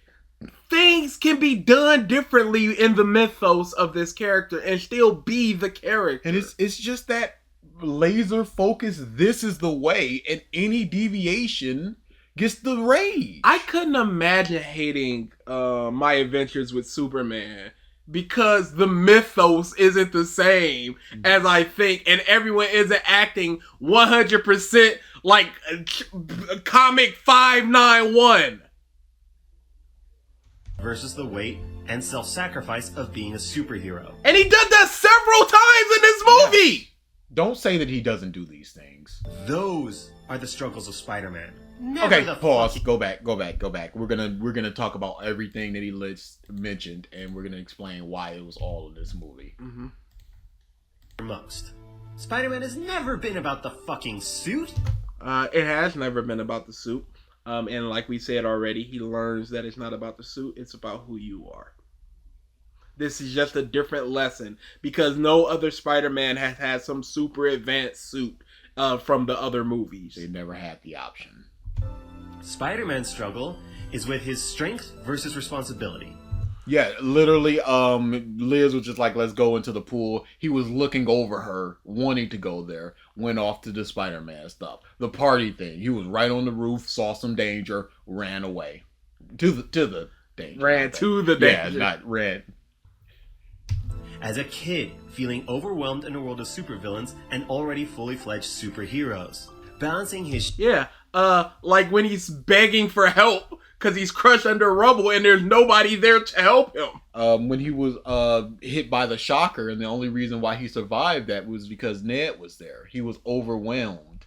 things can be done differently in the mythos of this character and still be the character? And it's just that laser focus, this is the way, and any deviation gets the rage. I couldn't imagine hating My Adventures with Superman because the mythos isn't the same as I think, and everyone isn't acting 100% like Comic 591. Versus the weight and self-sacrifice of being a superhero. And he did that several times in this movie! Yes. Don't say that he doesn't do these things. Those are the struggles of Spider-Man. Okay, pause. Go back. We're gonna talk about everything that he mentioned, and we're gonna explain why it was all in this movie. Mm-hmm. Most. Spider-Man has never been about the fucking suit. It has never been about the suit. And like we said already, he learns that it's not about the suit, it's about who you are. This is just a different lesson because no other Spider-Man has had some super advanced suit from the other movies. They never had the option. Spider-Man's struggle is with his strength versus responsibility. Yeah, literally, Liz was just like, let's go into the pool. He was looking over her, wanting to go there, went off to the Spider-Man stuff. The party thing. He was right on the roof, saw some danger, ran away. To the danger. Ran to the danger. Yeah, not ran. As a kid, feeling overwhelmed in a world of supervillains and already fully fledged superheroes. Balancing his... Yeah, like when he's begging for help because he's crushed under rubble and there's nobody there to help him. When he was hit by the shocker, and the only reason why he survived that was because Ned was there. He was overwhelmed.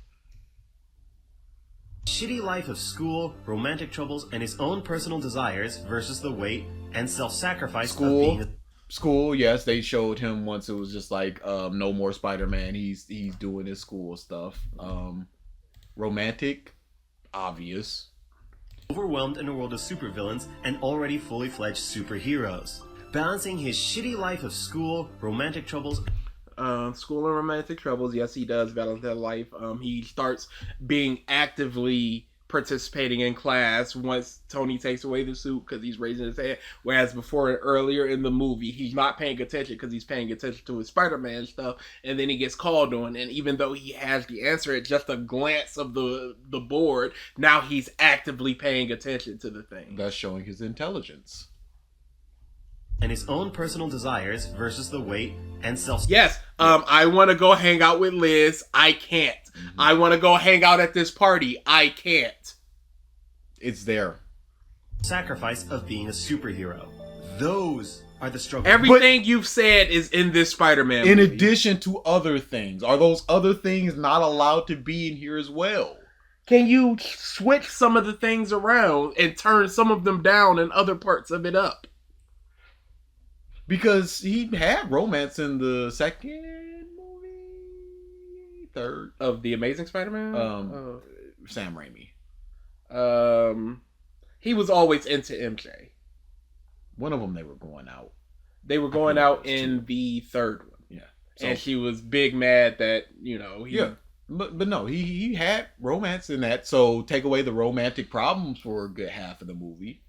Shitty life of school, romantic troubles, and his own personal desires versus the weight and self-sacrifice of being School, yes, they showed him once. It was just like no more Spider-Man. He's doing his school stuff. Romantic, obvious. Overwhelmed in a world of supervillains and already fully fledged superheroes. Balancing his shitty life of school, romantic troubles. School and romantic troubles, yes, he does balance that life. He starts being actively participating in class once Tony takes away the suit because he's raising his head, whereas before earlier in the movie he's not paying attention because he's paying attention to his Spider-Man stuff, and then he gets called on, and even though he has the answer at just a glance of the board, now he's actively paying attention to the thing. That's showing his intelligence. And his own personal desires versus the weight and self... Yes, I want to go hang out with Liz. I can't. Mm-hmm. I want to go hang out at this party. I can't. It's there. Sacrifice of being a superhero. Those are the struggles. Everything you've said is in this Spider-Man movie. In addition to other things. Are those other things not allowed to be in here as well? Can you switch some of the things around and turn some of them down and other parts of it up? Because he had romance in the second movie, third of the Amazing Spider-Man. Sam Raimi. He was always into MJ. One of them they were going out. They were going out in the third one. Yeah, and she was big mad that But no, he had romance in that. So take away the romantic problems for a good half of the movie.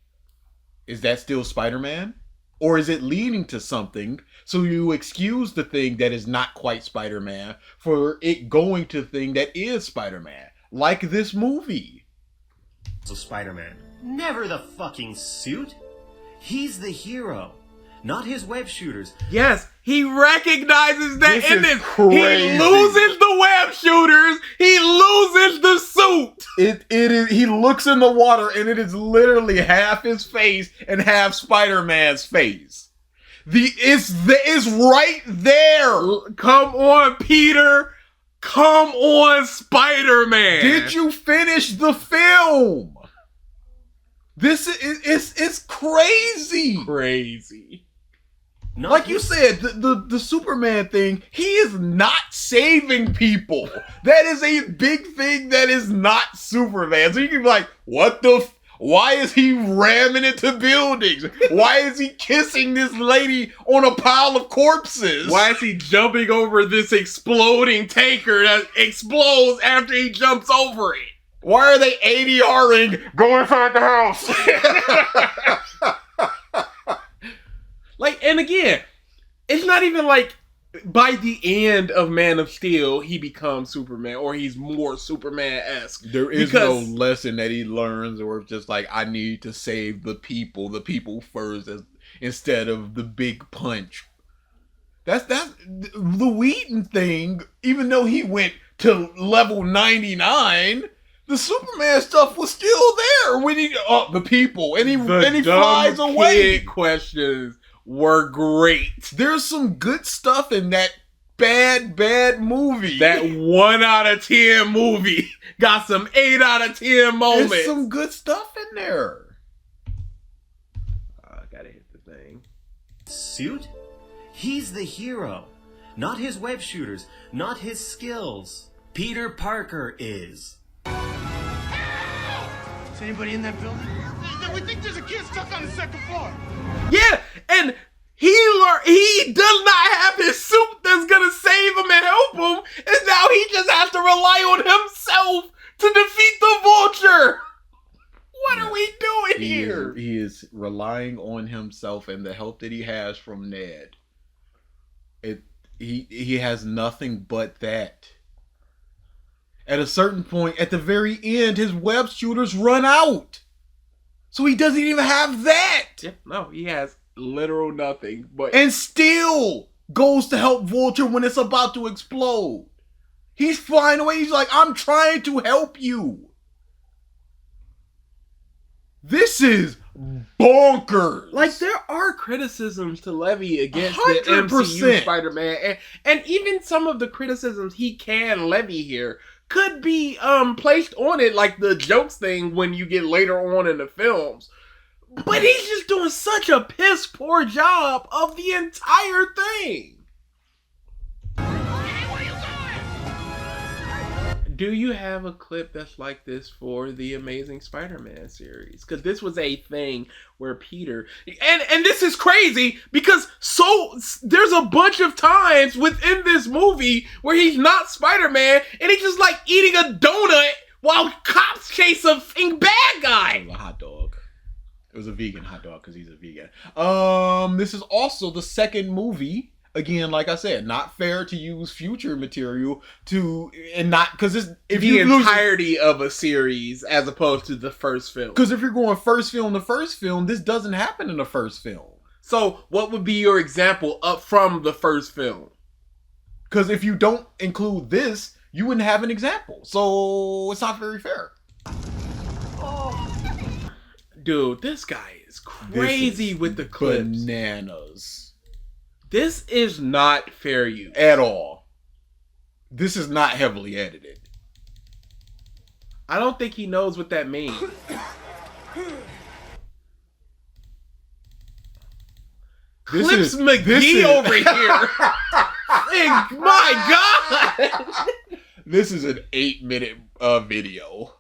Is that still Spider-Man? Or is it leading to something, so you excuse the thing that is not quite Spider-Man for it going to the thing that is Spider-Man? Like this movie. So Spider-Man. Never the fucking suit. He's the hero. Not his web shooters. Yes, he recognizes that this in is this. crazy. He loses the web shooters. He loses the suit. It is. He looks in the water and it is literally half his face and half Spider-Man's face. It's right there. Come on, Peter. Come on, Spider-Man. Did you finish the film? This is it's crazy. Crazy. Like you said, the Superman thing, he is not saving people. That is a big thing that is not Superman. So you can be like, what the why is he ramming into buildings? Why is he kissing this lady on a pile of corpses? Why is he jumping over this exploding tanker that explodes after he jumps over it? Why are they ADRing go inside the house? Like, and again, it's not even like by the end of Man of Steel, he becomes Superman or he's more Superman-esque. There is no lesson that he learns or just like, I need to save the people first instead of the big punch. That's the Whedon thing, even though he went to level 99, the Superman stuff was still there when he, the people, and he flies away. Questions were great. There's some good stuff in that bad movie. That 1 out of 10 movie got some 8 out of 10 moments. There's some good stuff in there. I gotta hit the thing. Suit? He's the hero. Not his web shooters. Not his skills. Peter Parker is. Is anybody in that building? We think there's a kid stuck on the second floor. Yeah, and he does not have his suit that's gonna save him and help him, and now he just has to rely on himself to defeat the Vulture. What are we doing here? He is relying on himself and the help that he has from Ned. He has nothing but that. At a certain point, at the very end, his web shooters run out. So he doesn't even have that. Yeah, no, he has literal nothing. And still goes to help Vulture when it's about to explode. He's flying away. He's like, I'm trying to help you. This is bonkers. Like, there are criticisms to levy against 100%. the MCU Spider-Man, and even some of the criticisms he can levy here could be placed on it, like the jokes thing when you get later on in the films. But he's just doing such a piss poor job of the entire thing. Do you have a clip that's like this for the Amazing Spider-Man series? Because this was a thing where Peter... And this is crazy because there's a bunch of times within this movie where he's not Spider-Man and he's just like eating a donut while cops chase a bad guy. A hot dog. It was a vegan hot dog because he's a vegan. This is also the second movie. Again, like I said, not fair to use future material because if the entirety of a series as opposed to the first film. Because if you're going first film to first film, this doesn't happen in the first film. So, what would be your example up from the first film? Because if you don't include this, you wouldn't have an example. So it's not very fair. Dude, this guy is crazy with the clips. Bananas. This is not fair use. At all. This is not heavily edited. I don't think he knows what that means. Clips McGee over here. My God. This is an 8-minute video.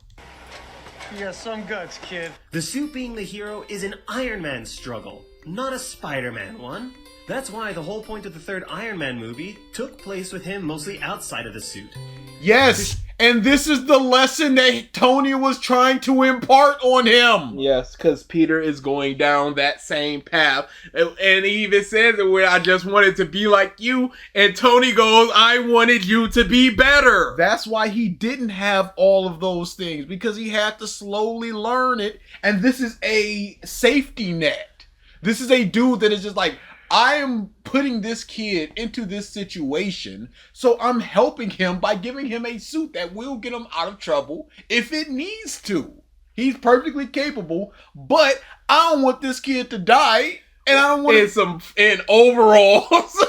You got some guts, kid. The suit being the hero is an Iron Man struggle, not a Spider-Man one. That's why the whole point of the third Iron Man movie took place with him mostly outside of the suit. Yes, and this is the lesson that Tony was trying to impart on him. Yes, because Peter is going down that same path. And he even says it where I just wanted to be like you. And Tony goes, I wanted you to be better. That's why he didn't have all of those things, because he had to slowly learn it. And this is a safety net. This is a dude that is just like, I am putting this kid into this situation, so I'm helping him by giving him a suit that will get him out of trouble if it needs to. He's perfectly capable, but I don't want this kid to die, and I don't want in overalls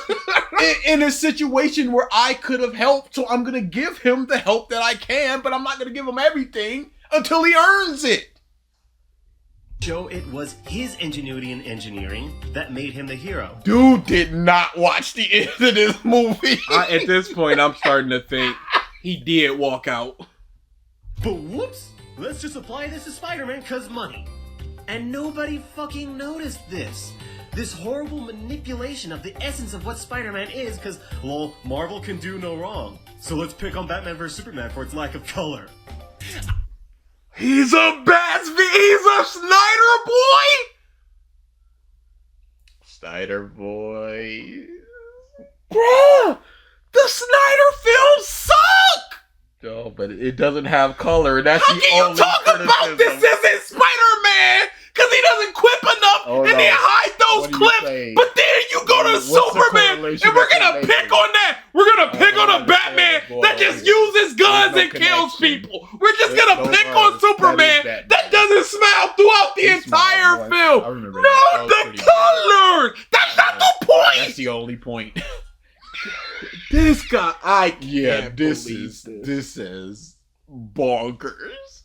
in a situation where I could have helped. So I'm gonna give him the help that I can, but I'm not gonna give him everything until he earns it. Show it was his ingenuity and engineering that made him the hero. Dude did not watch the end of this movie. At this point, I'm starting to think he did walk out. But whoops! Let's just apply this to Spider-Man cause money. And nobody fucking noticed this. This horrible manipulation of the essence of what Spider-Man is cause, lol, Marvel can do no wrong. So let's pick on Batman vs Superman for its lack of color. He's a He's a Snyder boy. Snyder boy, bruh. The Snyder films suck. No, but it doesn't have color. That's How can you talk about this as Spider-Man? Because he doesn't quip enough and then hide those clips. But then you go to Superman and we're going to pick on that. We're going to pick on a Batman that just uses guns and kills people. We're just going to pick on Superman that doesn't smile throughout the entire film. No, the colors. That's not the point. That's the only point. This guy, I can't this believe is bonkers.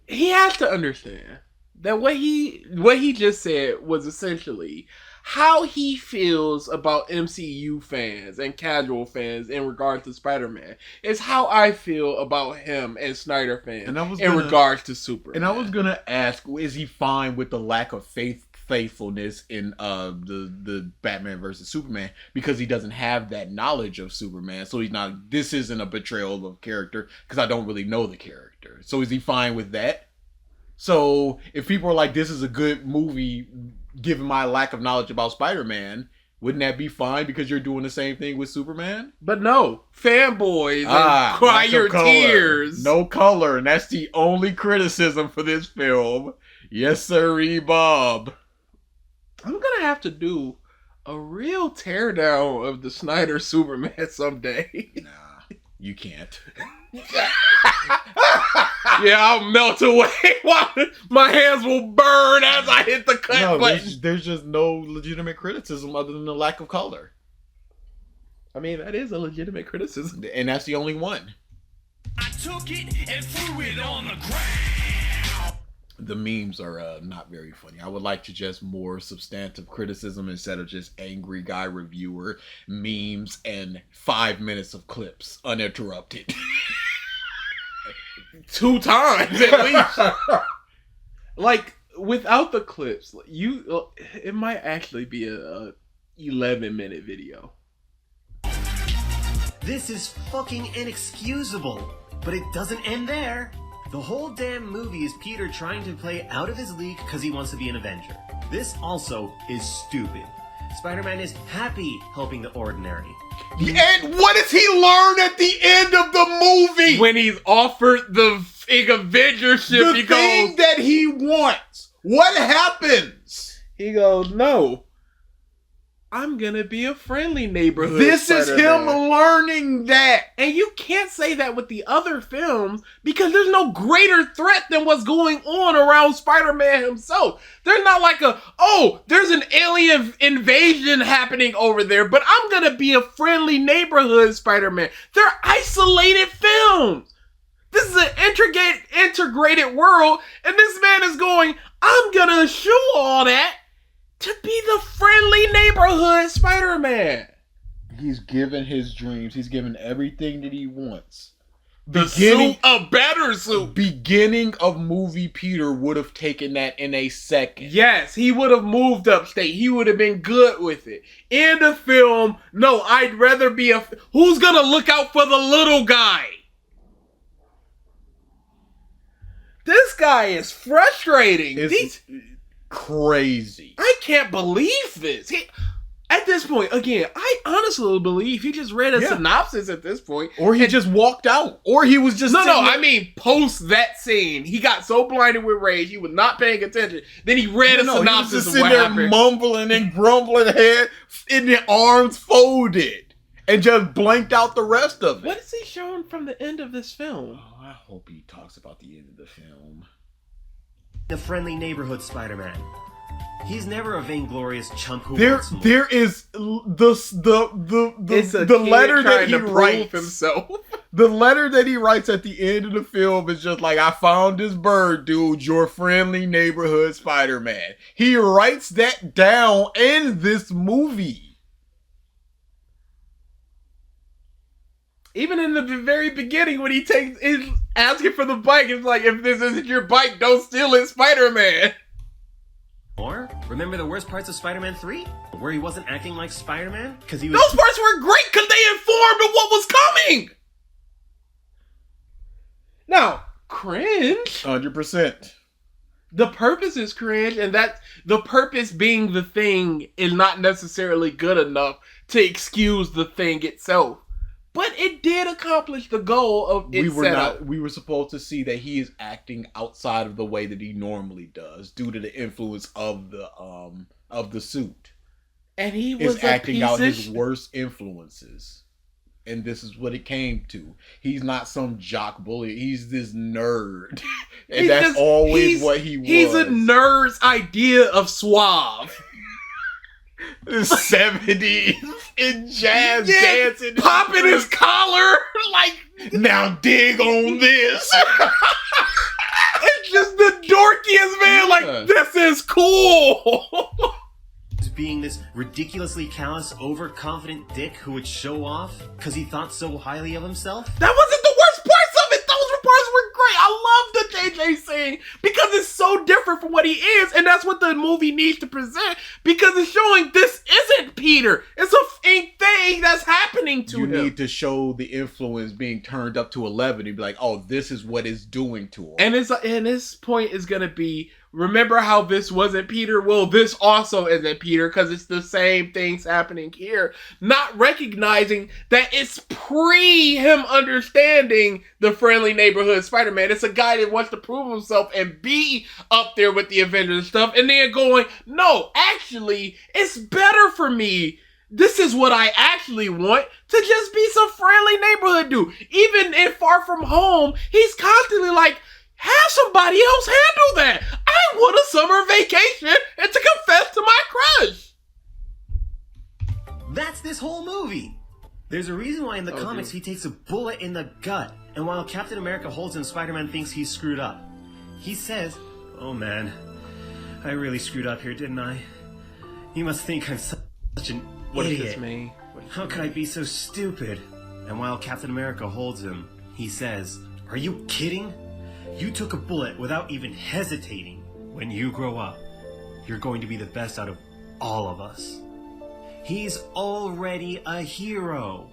He has to understand that what he just said was essentially how he feels about MCU fans and casual fans in regard to Spider-Man is how I feel about him and Snyder fans in regards to Superman. And I was gonna ask, is he fine with the lack of faithfulness in the Batman versus Superman because he doesn't have that knowledge of Superman? So he's not. This isn't a betrayal of character because I don't really know the character. So is he fine with that? So if people are like, this is a good movie, given my lack of knowledge about Spider-Man, wouldn't that be fine because you're doing the same thing with Superman? But no, fanboys and cry your tears. No color, and that's the only criticism for this film. Yes, sirree, Bob. I'm gonna have to do a real teardown of the Snyder Superman someday. Nah, you can't. Yeah, I'll melt away while my hands will burn as I hit the cut button. There's just no legitimate criticism other than the lack of color. I mean, that is a legitimate criticism. And that's the only one. I took it and threw it on the ground. The memes are not very funny. I would like to just more substantive criticism instead of just angry guy reviewer memes and 5 minutes of clips uninterrupted. 2 times at least. Like without the clips, it might actually be a 11-minute video. This is fucking inexcusable. But it doesn't end there. The whole damn movie is Peter trying to play out of his league because he wants to be an Avenger. This also is stupid. Spider-Man is happy helping the ordinary. And what does he learn at the end of the movie? When he's offered the Avengership, he thing goes, that he wants. What happens? He goes, no. I'm gonna be a friendly neighborhood. This Spider-Man. is him learning that. And you can't say that with the other films because there's no greater threat than what's going on around Spider-Man himself. There's not like there's an alien invasion happening over there, but I'm gonna be a friendly neighborhood Spider-Man. They're isolated films. This is an integrated world, and this man is going, I'm gonna eschew all that to be the friendly neighborhood Spider-Man. He's given his dreams. He's given everything that he wants. Suit, a better suit. Beginning of movie Peter would have taken that in a second. Yes, he would have moved upstate. He would have been good with it. In the film, no, I'd rather be who's gonna look out for the little guy? This guy is frustrating. It's crazy. I can't believe this. At this point, again, I honestly believe he just read a synopsis at this point. Or he just walked out. Or he was just... I mean, post that scene, he got so blinded with rage, he was not paying attention. Then he read a synopsis he was just of what sitting there happened. mumbling and grumbling, head in the arms folded. And just blanked out the rest of it. What is he showing from the end of this film? Oh, I hope he talks about the end of the film. The friendly neighborhood Spider-Man. He's never a vainglorious chump who There wants more. is the letter that he writes himself. The letter that he writes at the end of the film is just like, I found this bird, dude, your friendly neighborhood Spider-Man. He writes that down in this movie. Even in the very beginning when he's asking for the bike, it's like, if this isn't your bike, don't steal it, Spider-Man. Or, remember the worst parts of Spider-Man 3? Where he wasn't acting like Spider-Man? Because he was... Those parts were great because they informed of what was coming! Now, cringe. 100%. The purpose is cringe, and that the purpose being the thing is not necessarily good enough to excuse the thing itself. But it did accomplish the goal of its setup. We were supposed to see that he is acting outside of the way that he normally does, due to the influence of the suit. And he was acting out his worst influences. And this is what it came to. He's not some jock bully. He's this nerd. And that's always what he was. He's a nerd's idea of suave. The 70s in jazz dancing, popping his collar like, now dig on this. It's just the dorkiest man. Like, this is cool. Being this ridiculously callous, overconfident dick who would show off because he thought so highly of himself. That wasn't the worst parts of it. Those parts were great. I love the JJ scene because it's so different from what he is, and that's what the movie needs to present because it's showing this isn't Peter. It's a thing that's happening to him. You need to show the influence being turned up to 11 and be like, oh, this is what it's doing to him. And his point is gonna be, remember how this wasn't Peter? Well, this also isn't Peter because it's the same things happening here. Not recognizing that it's pre him understanding the friendly neighborhood Spider-Man. It's a guy that wants to prove himself and be up there with the Avengers and stuff. And then going, no, actually, it's better for me. This is what I actually want, to just be some friendly neighborhood dude. Even in Far From Home, he's constantly like, have somebody else handle that. I want a summer vacation and to confess to my crush. That's this whole movie. There's a reason why in the comics he takes a bullet in the gut, and while Captain America holds him, Spider-Man thinks he's screwed up. He says, oh man, I really screwed up here, didn't I? You must think I'm such an What idiot. does this mean? How could I be so stupid? And while Captain America holds him, he says, are you kidding? You took a bullet without even hesitating. When you grow up, you're going to be the best out of all of us. He's already a hero.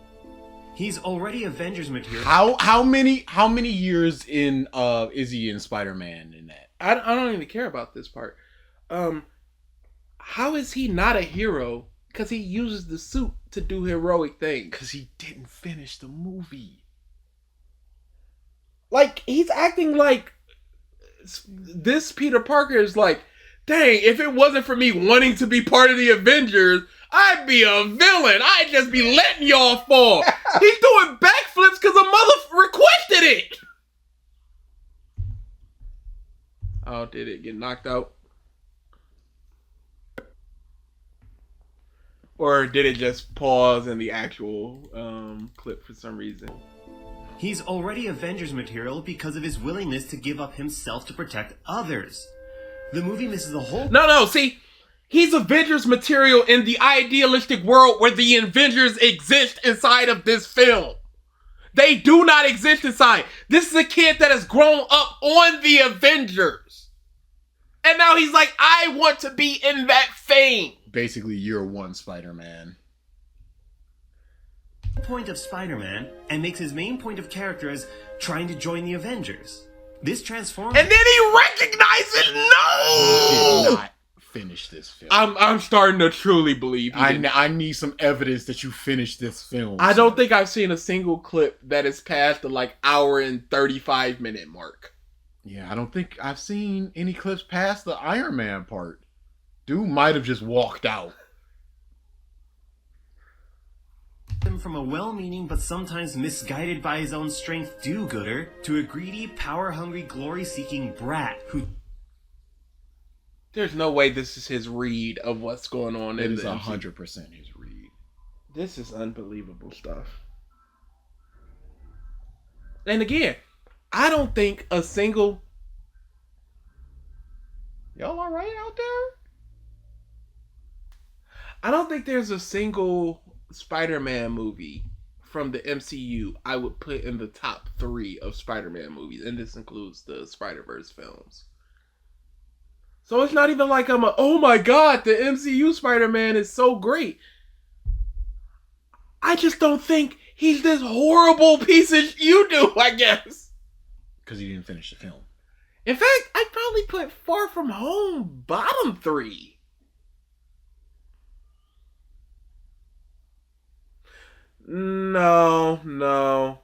He's already Avengers material. How many years in is he in Spider-Man in that? I don't even care about this part. How is he not a hero? Because he uses the suit to do heroic things. Because he didn't finish the movie. Like, he's acting like this Peter Parker is like, dang, if it wasn't for me wanting to be part of the Avengers, I'd be a villain. I'd just be letting y'all fall. He's doing backflips because a mother requested it. Oh, did it get knocked out? Or did it just pause in the actual clip for some reason? He's already Avengers material because of his willingness to give up himself to protect others. The movie misses the whole... No, see, he's Avengers material in the idealistic world where the Avengers exist inside of this film. They do not exist inside. This is a kid that has grown up on the Avengers. And now he's like, I want to be in that fame. Basically, year one Spider-Man. Point of Spider-Man and makes his main point of character as trying to join the Avengers. This transforms... And then he recognizes, no! He did not finish this film. I'm starting to truly believe I need some evidence that you finished this film. I don't think I've seen a single clip that is past the like hour and 35 minute mark. Yeah, I don't think I've seen any clips past the Iron Man part. Dude might have just walked out. From a well-meaning but sometimes misguided by his own strength do-gooder to a greedy, power-hungry, glory-seeking brat who... There's no way this is his read of what's going on. It is 100% his read. This is unbelievable stuff. And again, I don't think a single... Y'all alright out there? I don't think there's a single Spider-Man movie from the MCU I would put in the top 3 of Spider-Man movies. And this includes the Spider-Verse films. So it's not even like oh my god, the MCU Spider-Man is so great. I just don't think he's this horrible piece of you do, I guess. Because he didn't finish the film. In fact, I'd probably put Far From Home bottom 3. No.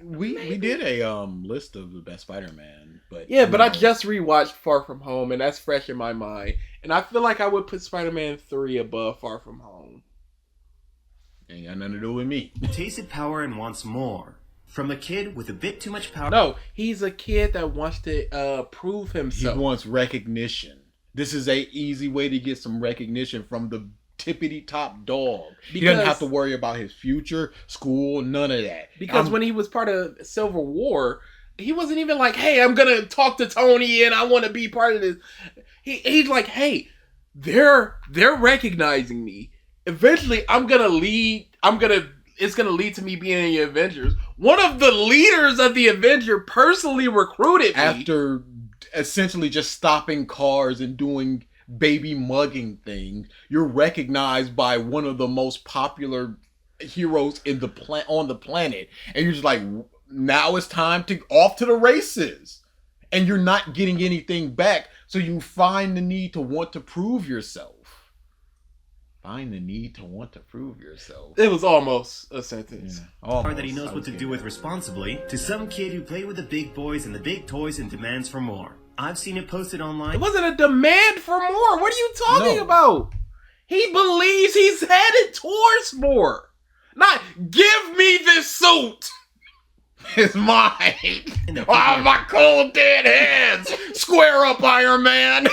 We did a list of the best Spider-Man, but yeah, but I just rewatched Far From Home, and that's fresh in my mind. And I feel like I would put Spider-Man 3 above Far From Home. Ain't got nothing to do with me. Tasted power and wants more. From a kid with a bit too much power... No, he's a kid that wants to prove himself. He wants recognition. This is a easy way to get some recognition from the tippity-top dog. He doesn't have to worry about his future, school, none of that. Because when he was part of Civil War, he wasn't even like, hey, I'm gonna talk to Tony and I want to be part of this. He's like, hey, they're recognizing me. Eventually, it's gonna lead to me being in the Avengers. One of the leaders of the Avenger personally recruited me after essentially just stopping cars and doing baby mugging things. You're recognized by one of the most popular heroes on the planet, and you're just like, now it's time to off to the races, and you're not getting anything back, so you find the need to want to prove yourself. It was almost a sentence. That he knows what to do with responsibly, to some kid who played with the big boys and the big toys and demands for more. I've seen it posted online. It wasn't a demand for more. What are you talking about? He believes he's headed towards more. Not, give me this suit. It's mine. My cold dead hands. Square up, Iron Man.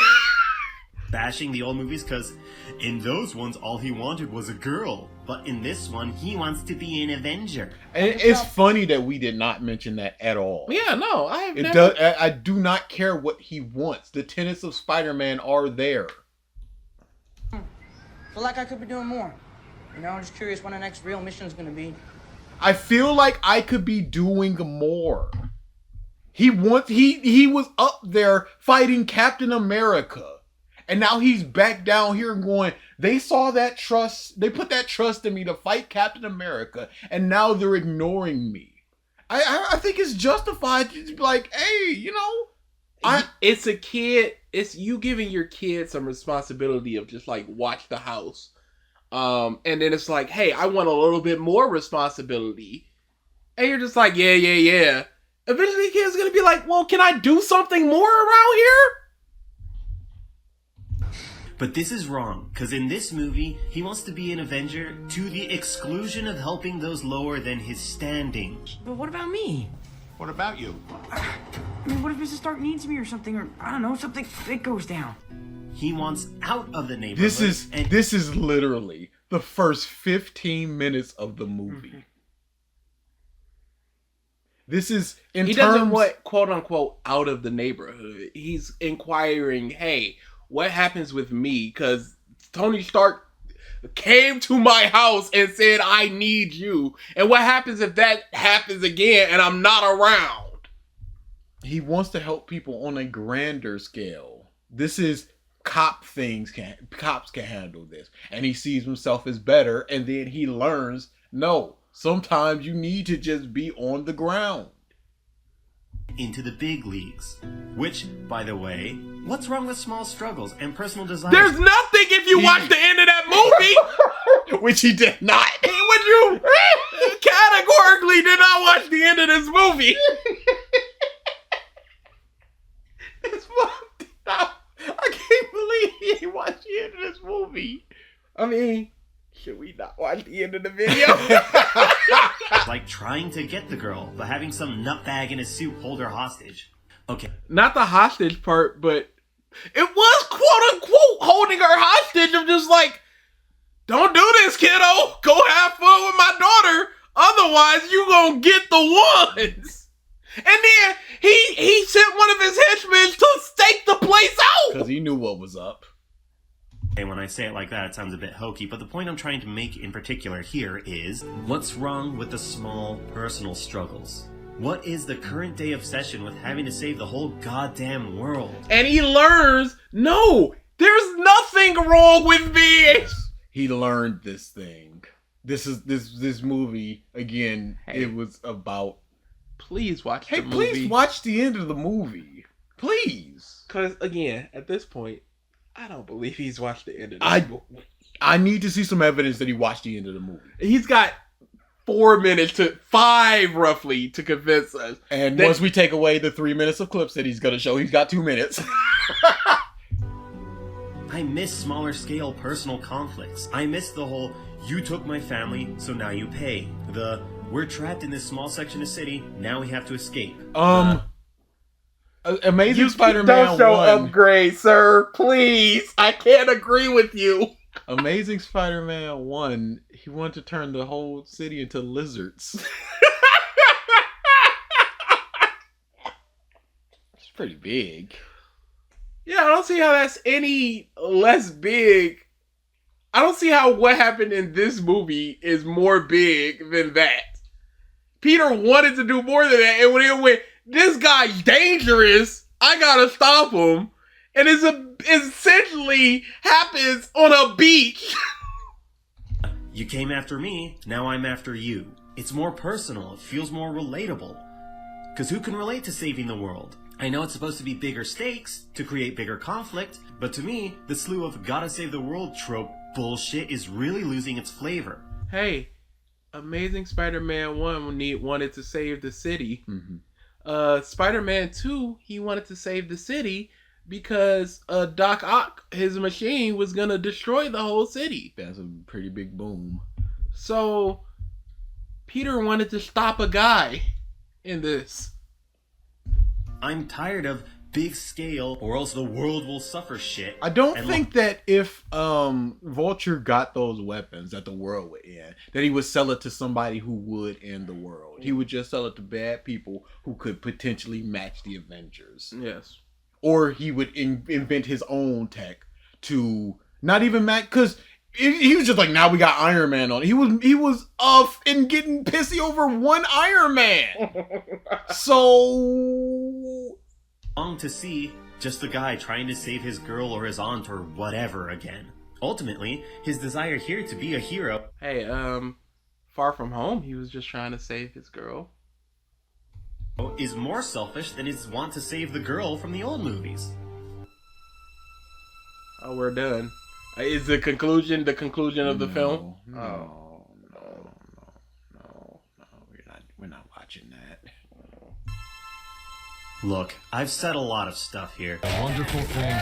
Bashing the old movies because in those ones all he wanted was a girl, but in this one he wants to be an Avenger. And it's funny that we did not mention that at all. Yeah, no, I do not care what he wants. The tenets of Spider-Man are there. Feel like I could be doing more. You know, I'm just curious when the next real mission is gonna be. I feel like I could be doing more. He was up there fighting Captain America. And now he's back down here going, they saw that trust, they put that trust in me to fight Captain America, and now they're ignoring me. I think it's justified to be like, hey, you know, it's a kid, it's you giving your kid some responsibility of just like watch the house. And then it's like, hey, I want a little bit more responsibility. And you're just like, yeah. Eventually the kid's gonna be like, well, can I do something more around here? But this is wrong, because in this movie, he wants to be an Avenger to the exclusion of helping those lower than his standing. But what about me? What about you? I mean, what if Mrs. Stark needs me or something, or I don't know, something big goes down? He wants out of the neighborhood. This is literally the first 15 minutes of the movie. Mm-hmm. This is doesn't want, quote unquote, out of the neighborhood. He's inquiring, hey, what happens with me? Because Tony Stark came to my house and said, I need you. And what happens if that happens again and I'm not around? He wants to help people on a grander scale. This is cops can handle this. And he sees himself as better. And then he learns, no, sometimes you need to just be on the ground. Into the big leagues. Which, by the way, what's wrong with small struggles and personal desires? There's nothing if you watch the end of that movie! Which he did not. When you categorically did not watch the end of this movie. It's fucked up. I can't believe he ain't watched the end of this movie. I mean, should we not watch the end of the video? Like trying to get the girl, but having some nutbag in a suit hold her hostage. Okay. Not the hostage part, but it was quote unquote holding her hostage of just like, don't do this, kiddo. Go have fun with my daughter. Otherwise, you gonna get the ones. And then he sent one of his henchmen to stake the place out. Because he knew what was up. And when I say it like that, it sounds a bit hokey, but the point I'm trying to make in particular here is, what's wrong with the small personal struggles? What is the current day obsession with having to save the whole goddamn world? And he learns, no, there's nothing wrong with me. He learned this thing. This movie, again, it was about... Please watch the movie. Hey, please watch the end of the movie. Please. Because, again, at this point, I don't believe he's watched the end of the movie. I need to see some evidence that he watched the end of the movie. He's got 5 roughly to convince us. And once we take away the 3 minutes of clips that he's going to show, he's got 2 minutes. I miss smaller scale personal conflicts. I miss the whole, you took my family, so now you pay. The, we're trapped in this small section of city, now we have to escape. Amazing Spider-Man 1. Don't show upgrade, sir. Please. I can't agree with you. Amazing Spider-Man 1, he wanted to turn the whole city into lizards. pretty big. Yeah, I don't see how that's any less big. I don't see how what happened in this movie is more big than that. Peter wanted to do more than that, and when it went, this guy's dangerous, I gotta stop him, and it essentially happens on a beach. You came after me, now I'm after you. It's more personal, it feels more relatable. Because who can relate to saving the world? I know it's supposed to be bigger stakes, to create bigger conflict, but to me, the slew of gotta save the world trope bullshit is really losing its flavor. Hey, Amazing Spider-Man 1 wanted to save the city. Mm-hmm. Spider-Man 2, he wanted to save the city because Doc Ock, his machine, was gonna destroy the whole city. That's a pretty big boom. So, Peter wanted to stop a guy in this. I'm tired of big scale or else the world will suffer shit. I don't think that if Vulture got those weapons that the world would end, that he would sell it to somebody who would end the world. He would just sell it to bad people who could potentially match the Avengers. Yes. Or he would invent his own tech to not even match, because he was just like, now we got Iron Man on. He was off and getting pissy over one Iron Man. So long to see just the guy trying to save his girl or his aunt or whatever again. Ultimately, his desire here to be a hero. Hey, Far From Home, he was just trying to save his girl. Is more selfish than his want to save the girl from the old movies. Oh, we're done. Is the conclusion of the film? No. We're not watching that. Look, I've said a lot of stuff here. A wonderful thing.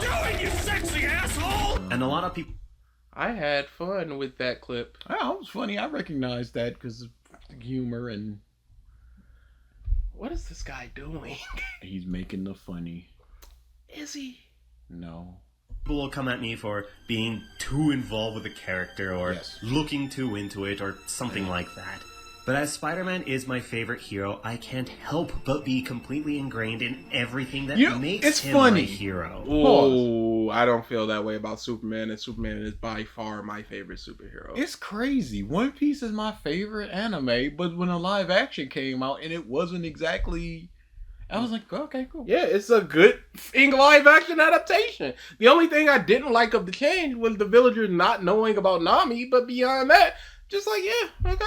Doing, you sexy asshole! And a lot of people. I had fun with that clip. Oh, it was funny. I recognized that because of humor and. What is this guy doing? He's making the funny. Is he? No. People will come at me for being too involved with the character or looking too into it or something like that. But as Spider-Man is my favorite hero, I can't help but be completely ingrained in everything that makes him my hero. Oh, I don't feel that way about Superman, and Superman is by far my favorite superhero. It's crazy. One Piece is my favorite anime, but when a live action came out and it wasn't exactly... I was like, okay, cool. Yeah, it's a good live action adaptation. The only thing I didn't like of the change was the villagers not knowing about Nami, but beyond that, just like, yeah, okay.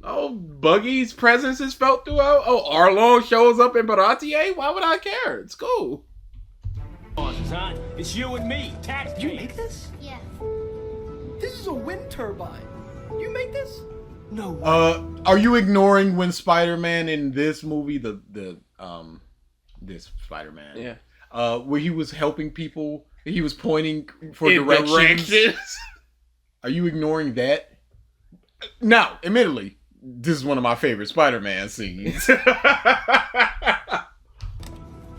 Oh, Buggy's presence is felt throughout. Oh, Arlong shows up in Baratier. Why would I care? It's cool. Son, it's you and me. Tax. Did you make this? Yeah. This is a wind turbine. You make this? No way. Are you ignoring when Spider-Man in this movie, this Spider-Man, where he was helping people, he was pointing for directions? Are you ignoring that? Now, admittedly, this is one of my favorite Spider-Man scenes.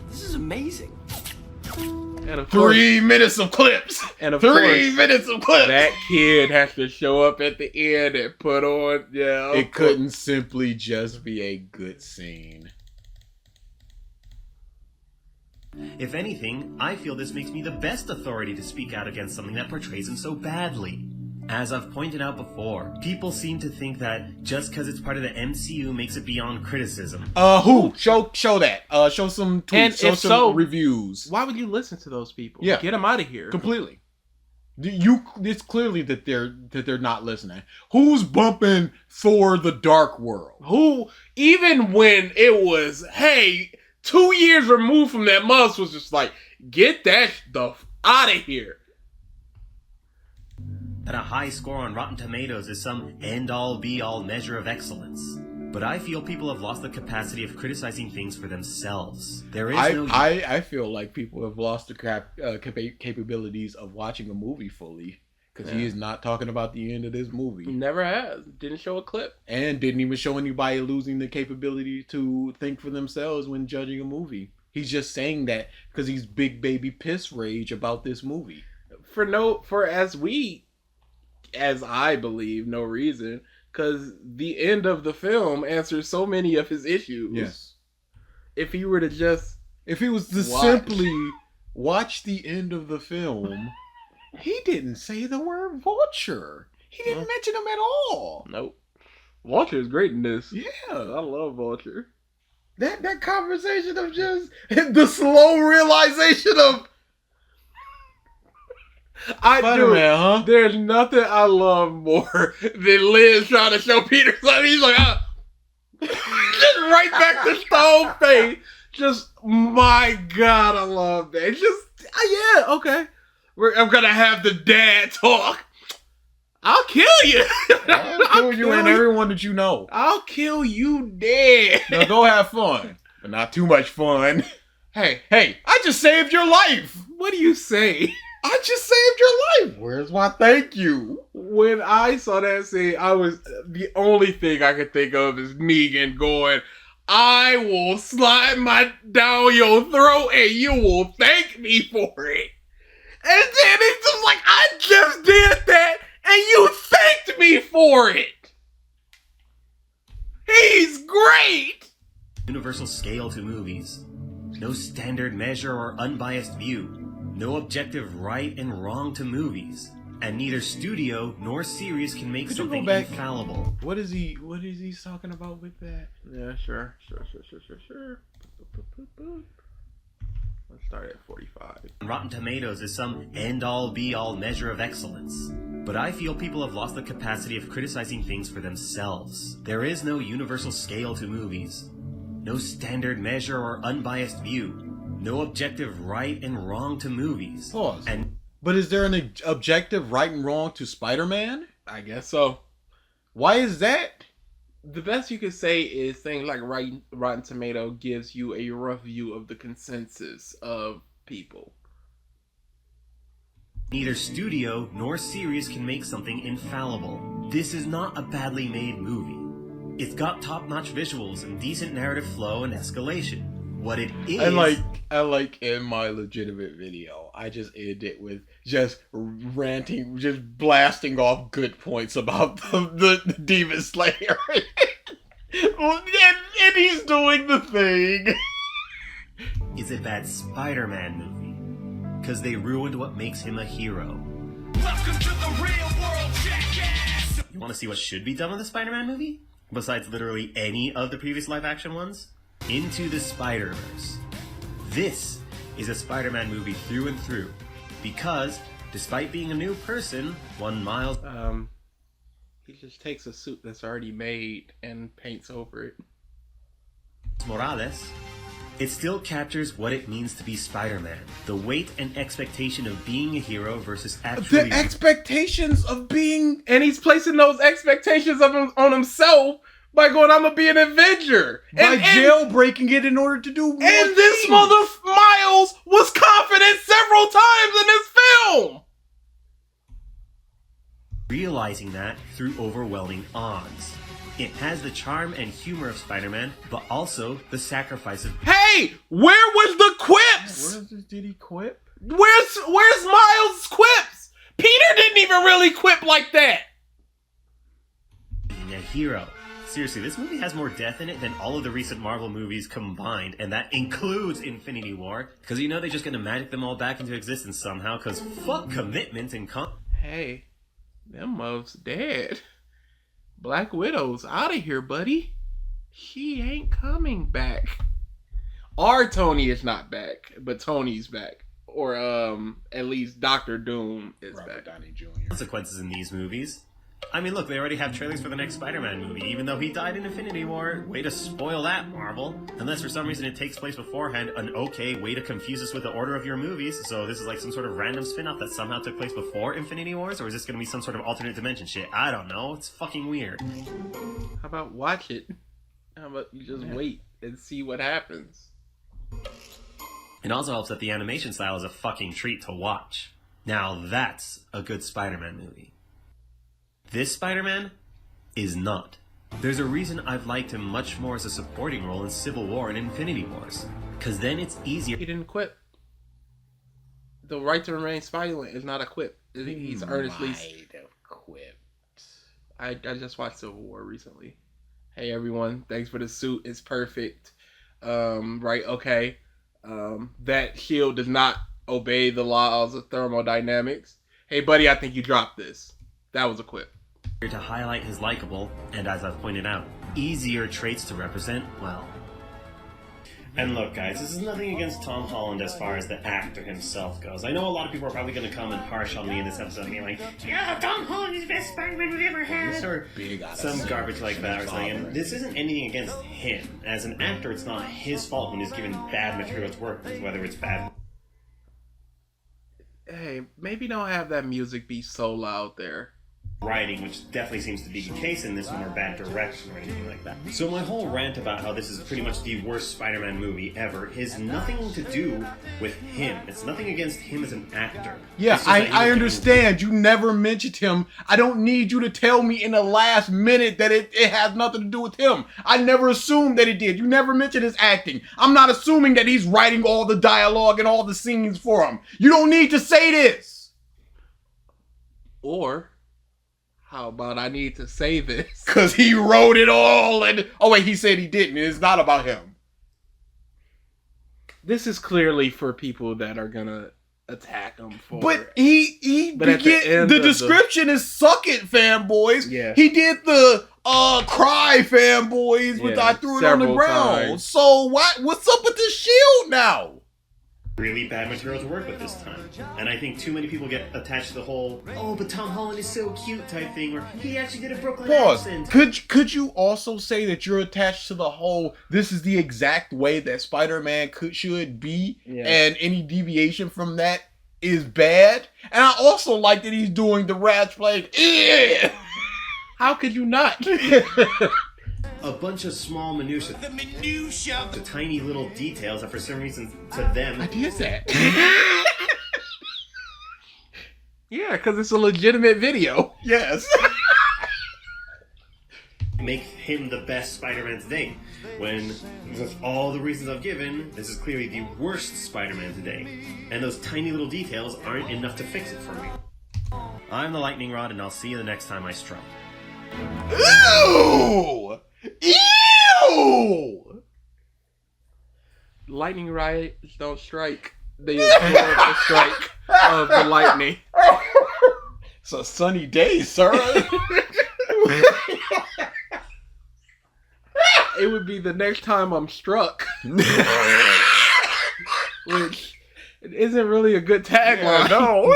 This is amazing. And of 3 minutes of clips. And of 3 minutes of clips. That kid has to show up at the end and put on. Yeah, it couldn't simply just be a good scene. If anything, I feel this makes me the best authority to speak out against something that portrays him so badly. As I've pointed out before, people seem to think that just because it's part of the MCU makes it beyond criticism. Who? Show that. Show some tweets. And show if some reviews. Why would you listen to those people? Yeah. Get them out of here. Completely. It's clearly that they're not listening. Who's bumping Thor: The Dark World? Who, even when it was, hey, 2 years removed from that, Musk was just like, get that stuff out of here. That a high score on Rotten Tomatoes is some end-all be-all measure of excellence. But I feel people have lost the capacity of criticizing things for themselves. There is I feel like people have lost the capabilities of watching a movie fully. Because he is not talking about the end of this movie. Never has. Didn't show a clip. And didn't even show anybody losing the capability to think for themselves when judging a movie. He's just saying that because he's big baby piss rage about this movie. As I believe, no reason, Because the end of the film answers so many of his issues. Yes. If he were to just... If he was to simply watch the end of the film, he didn't say the word vulture. He didn't mention him at all. Nope. Vulture is great in this. Yeah. I love Vulture. That conversation of just the slow realization of Spider-Man, huh? There's nothing I love more than Liz trying to show Peter something. He's like, just right back to stone face. Just, my God, I love that. Just, yeah, okay. I'm gonna have the dad talk. I'll kill you. I'll kill you and everyone that you know. I'll kill you dead. Now go have fun, but not too much fun. Hey, I just saved your life. What do you say? I just saved your life. Where's my thank you? When I saw that scene, the only thing I could think of is Negan going, I will slide my down your throat and you will thank me for it. And then it's just like, I just did that and you thanked me for it. He's great. Universal scale to movies. No standard measure or unbiased view. No objective right and wrong to movies. And neither studio nor series can make something infallible. What is he talking about with that? Yeah, sure. Let's start at 45. Rotten Tomatoes is some end-all be-all measure of excellence. But I feel people have lost the capacity of criticizing things for themselves. There is no universal scale to movies. No standard measure or unbiased view. No objective right and wrong to movies. Pause. But is there an objective right and wrong to Spider-Man? I guess so. Why is that? The best you could say is things like Rotten Tomato gives you a rough view of the consensus of people. Neither studio nor series can make something infallible. This is not a badly made movie. It's got top-notch visuals and decent narrative flow and escalation. What it is... I like in my legitimate video, I just ended it with just ranting, just blasting off good points about the Demon Slayer. and he's doing the thing. It's a bad Spider-Man movie. Because they ruined what makes him a hero. Welcome to the real world, jackass! You want to see what should be done with the Spider-Man movie? Besides literally any of the previous live-action ones? Into the Spider-Verse. This is a Spider-Man movie through and through. Because, despite being a new person, he just takes a suit that's already made and paints over it. Morales, it still captures what it means to be Spider-Man. The weight and expectation of being a hero versus actually... The expectations of being... And he's placing those expectations of him on himself by going, I'm gonna be an Avenger. By jailbreaking it in order to do more And this mother Miles was confident several times in this film. Realizing that through overwhelming odds. It has the charm and humor of Spider-Man, but also the sacrifice of... Hey! Where was the quips? Did he quip? Where's Miles' quips? Peter didn't even really quip like that. Being a hero. Seriously, this movie has more death in it than all of the recent Marvel movies combined, and that includes Infinity War. Because you know they're just gonna magic them all back into existence somehow, because fuck commitment and Hey, them mugs dead. Black Widow's out of here, buddy. She ain't coming back. Our Tony is not back, but Tony's back. Or at least Dr. Doom is back. Downey Jr. consequences in these movies. I mean, look, they already have trailers for the next Spider-Man movie, even though he died in Infinity War. Way to spoil that, Marvel. Unless for some reason it takes place beforehand, an okay way to confuse us with the order of your movies. So this is like some sort of random spin-off that somehow took place before Infinity Wars? Or is this going to be some sort of alternate dimension shit? I don't know. It's fucking weird. How about watch it? How about you just wait and see what happens? It also helps that the animation style is a fucking treat to watch. Now that's a good Spider-Man movie. This Spider-Man is not. There's a reason I've liked him much more as a supporting role in Civil War and Infinity Wars. Cause then it's easier. He didn't quip. The right to remain silent is not a quip. He's earnestly... Might have quipped. I just watched Civil War recently. Hey everyone, thanks for the suit. It's perfect. Right, okay. That shield does not obey the laws of thermodynamics. Hey buddy, I think you dropped this. That was a quip. To highlight his likable, and as I've pointed out, easier traits to represent well. And look, guys, this is nothing against Tom Holland as far as the actor himself goes. I know a lot of people are probably going to come and harsh on me in this episode and be like, yeah, Tom Holland is the best Spider-Man we've ever had. Or big some garbage like that or something. And this isn't anything against him. As an actor, it's not his fault when he's given bad material to work with, whether it's bad. Hey, maybe don't have that music be so loud there. Writing, which definitely seems to be the case in this one, or bad direction or anything like that. So my whole rant about how this is pretty much the worst Spider-Man movie ever is nothing to do with him. It's nothing against him as an actor. Yeah, I understand. You never mentioned him. I don't need you to tell me in the last minute that it has nothing to do with him. I never assumed that it did. You never mentioned his acting. I'm not assuming that he's writing all the dialogue and all the scenes for him. You don't need to say this. Or... how about I need to say this? Because he wrote it all and... oh, wait, he said he didn't. It's not about him. This is clearly for people that are going to attack him for... But the description is suck it, fanboys. Yeah. He did the cry, fanboys, but I threw it on the ground. Times. So what's up with this shield now? Really bad material to work with this time. And I think too many people get attached to the whole, oh, but Tom Holland is so cute type thing, or he actually did a Brooklyn accent. Could you also say that you're attached to the whole, this is the exact way that Spider-Man should be, and any deviation from that is bad? And I also like that he's doing the Rat's playing, how could you not? A bunch of small minutiae. The minutia! The tiny little details that for some reason to them... I did that. Yeah, because it's a legitimate video. Yes. Make him the best Spider-Man today. When, with all the reasons I've given, this is clearly the worst Spider-Man today. And those tiny little details aren't enough to fix it for me. I'm the Lightning Rod, and I'll see you the next time I strike. Ew! Ew! Lightning riots don't strike. They absorb the strike of the lightning. It's a sunny day, sir. It would be the next time I'm struck. Which isn't really a good tagline. No.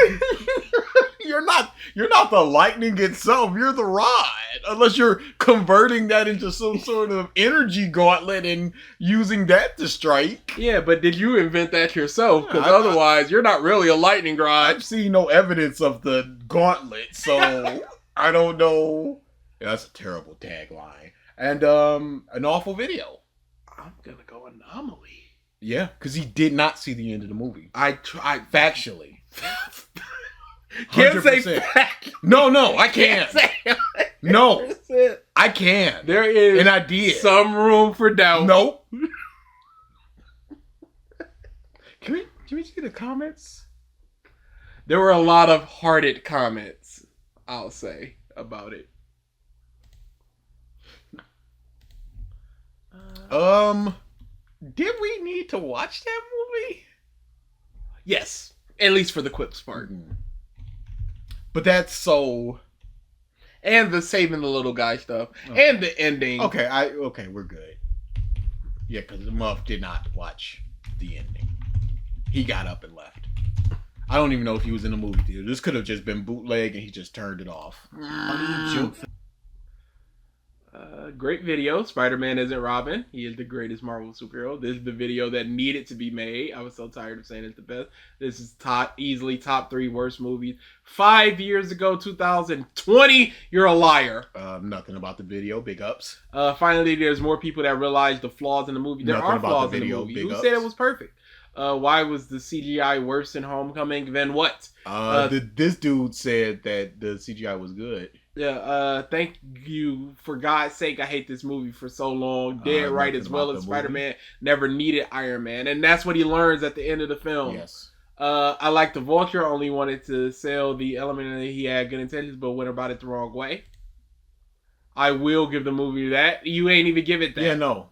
You're not the lightning itself. You're the rod. Unless you're converting that into some sort of energy gauntlet and using that to strike. Yeah, but did you invent that yourself? Because otherwise, you're not really a lightning rod. I've seen no evidence of the gauntlet, so I don't know. Yeah, that's a terrible tagline. And an awful video. I'm gonna go anomaly. Yeah, because he did not see the end of the movie. I tried factually. Can't say fact. No, I can't. No, I can't. There is an idea. Some room for doubt. Nope. Can we see the comments? There were a lot of hearted comments, I'll say, about it. Did we need to watch that movie? Yes, at least for the quips part. But that's so... and the saving the little guy stuff. Okay. And the ending. Okay, we're good. Yeah, because the Muff did not watch the ending. He got up and left. I don't even know if he was in the movie theater. This could have just been bootleg and he just turned it off. Great video. Spider-Man isn't Robin. He is the greatest Marvel superhero. This is the video that needed to be made. I was so tired of saying it's the best. This is easily top 3 worst movies. 5 years ago, 2020. You're a liar. Nothing about the video. Big ups. Finally, there's more people that realize the flaws in the movie. There are flaws in the movie. Who said it was perfect? Why was the CGI worse in Homecoming than what? This dude said that the CGI was good. Yeah, thank you. For God's sake, I hate this movie for so long. Dead right, as well as Spider-Man never needed Iron Man. And that's what he learns at the end of the film. Yes. I like the Vulture only wanted to sell the element that he had good intentions, but went about it the wrong way. I will give the movie that. You ain't even give it that. Yeah, no.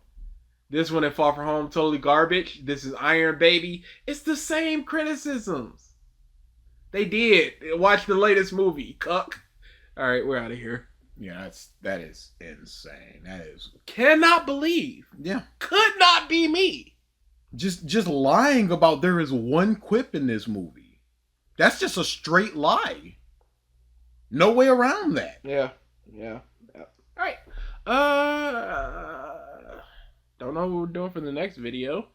This one and Far From Home, totally garbage. This is Iron Baby. It's the same criticisms. They did. Watch the latest movie, cuck. All right, we're out of here. Yeah, that is insane. That is cannot believe. Yeah, could not be me. Just lying about there is one quip in this movie. That's just a straight lie. No way around that. Yeah. All right. Don't know what we're doing for the next video.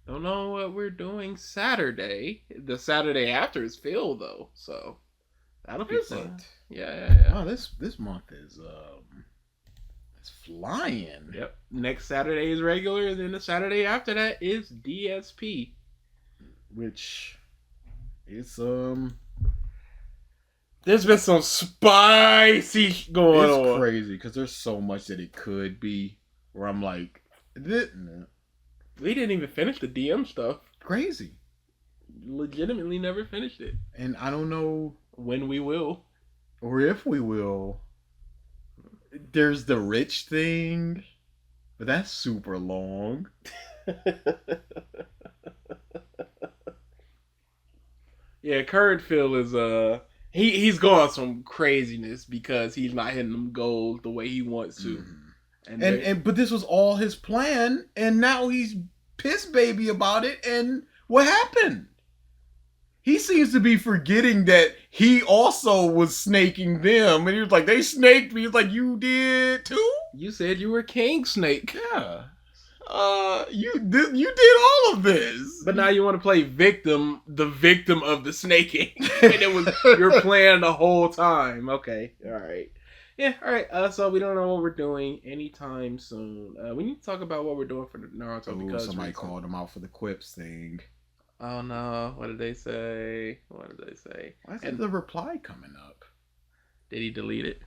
Don't know what we're doing Saturday. The Saturday after is Phil though, so that'll be fun. Yeah. Oh, this month is it's flying. Yep. Next Saturday is regular, and then the Saturday after that is DSP, which is There's been some spicy going on. It's crazy because there's so much that it could be. Where I'm like, we didn't even finish the DM stuff. Crazy. Legitimately never finished it. And I don't know when we will. Or if we will. There's the rich thing. But that's super long. Yeah, current Phil is he's going some craziness because he's not hitting them goals the way he wants to. Mm-hmm. And but this was all his plan, and now he's pissed baby about it. And what happened? He seems to be forgetting that he also was snaking them, and he was like, "They snaked me." He's like, "You did too." You said you were King Snake. Yeah. You did all of this, but now you want to play victim, the victim of the snaking, and it was your plan the whole time. Okay, all right. Yeah, all right. So we don't know what we're doing anytime soon. We need to talk about what we're doing for the Naruto because somebody called him out for the quips thing. Oh no! What did they say? Why is the reply coming up? Did he delete it?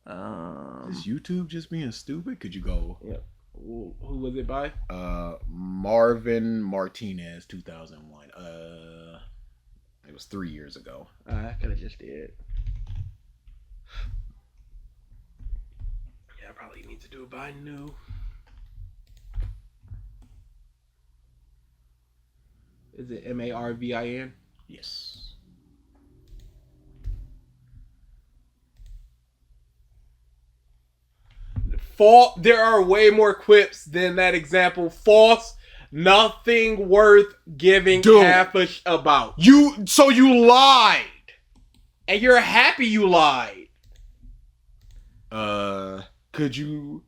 Is YouTube just being stupid? Could you go? Yep. Who was it by? Marvin Martinez, 2001. It was 3 years ago. I could have just did. Yeah, I probably need to do it by new. Is it Marvin? Yes. There are way more quips than that example. False. Nothing worth giving half a about. So you lied. And you're happy you lied. Could you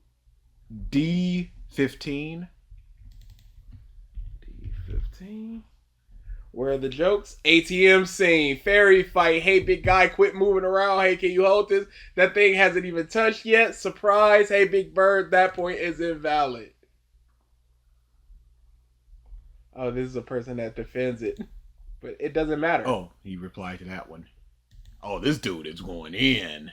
D15? D15? Where are the jokes? ATM scene, fairy fight, hey big guy, quit moving around, hey can you hold this? That thing hasn't even touched yet, surprise, hey big bird, that point is invalid. Oh, this is a person that defends it, but it doesn't matter. Oh, he replied to that one. Oh, this dude is going in.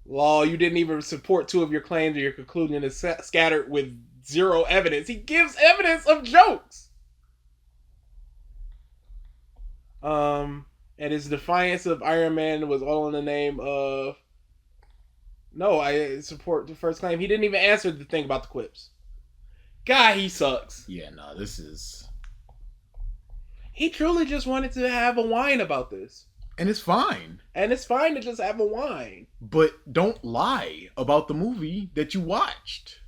Lol, you didn't even support two of your claims or your conclusion is scattered with zero evidence. He gives evidence of jokes. And his defiance of Iron Man was all in the name of... No, I support the first claim. He didn't even answer the thing about the quips. God, he sucks. Yeah, no, this is... He truly just wanted to have a whine about this. And it's fine. And it's fine to just have a whine. But don't lie about the movie that you watched.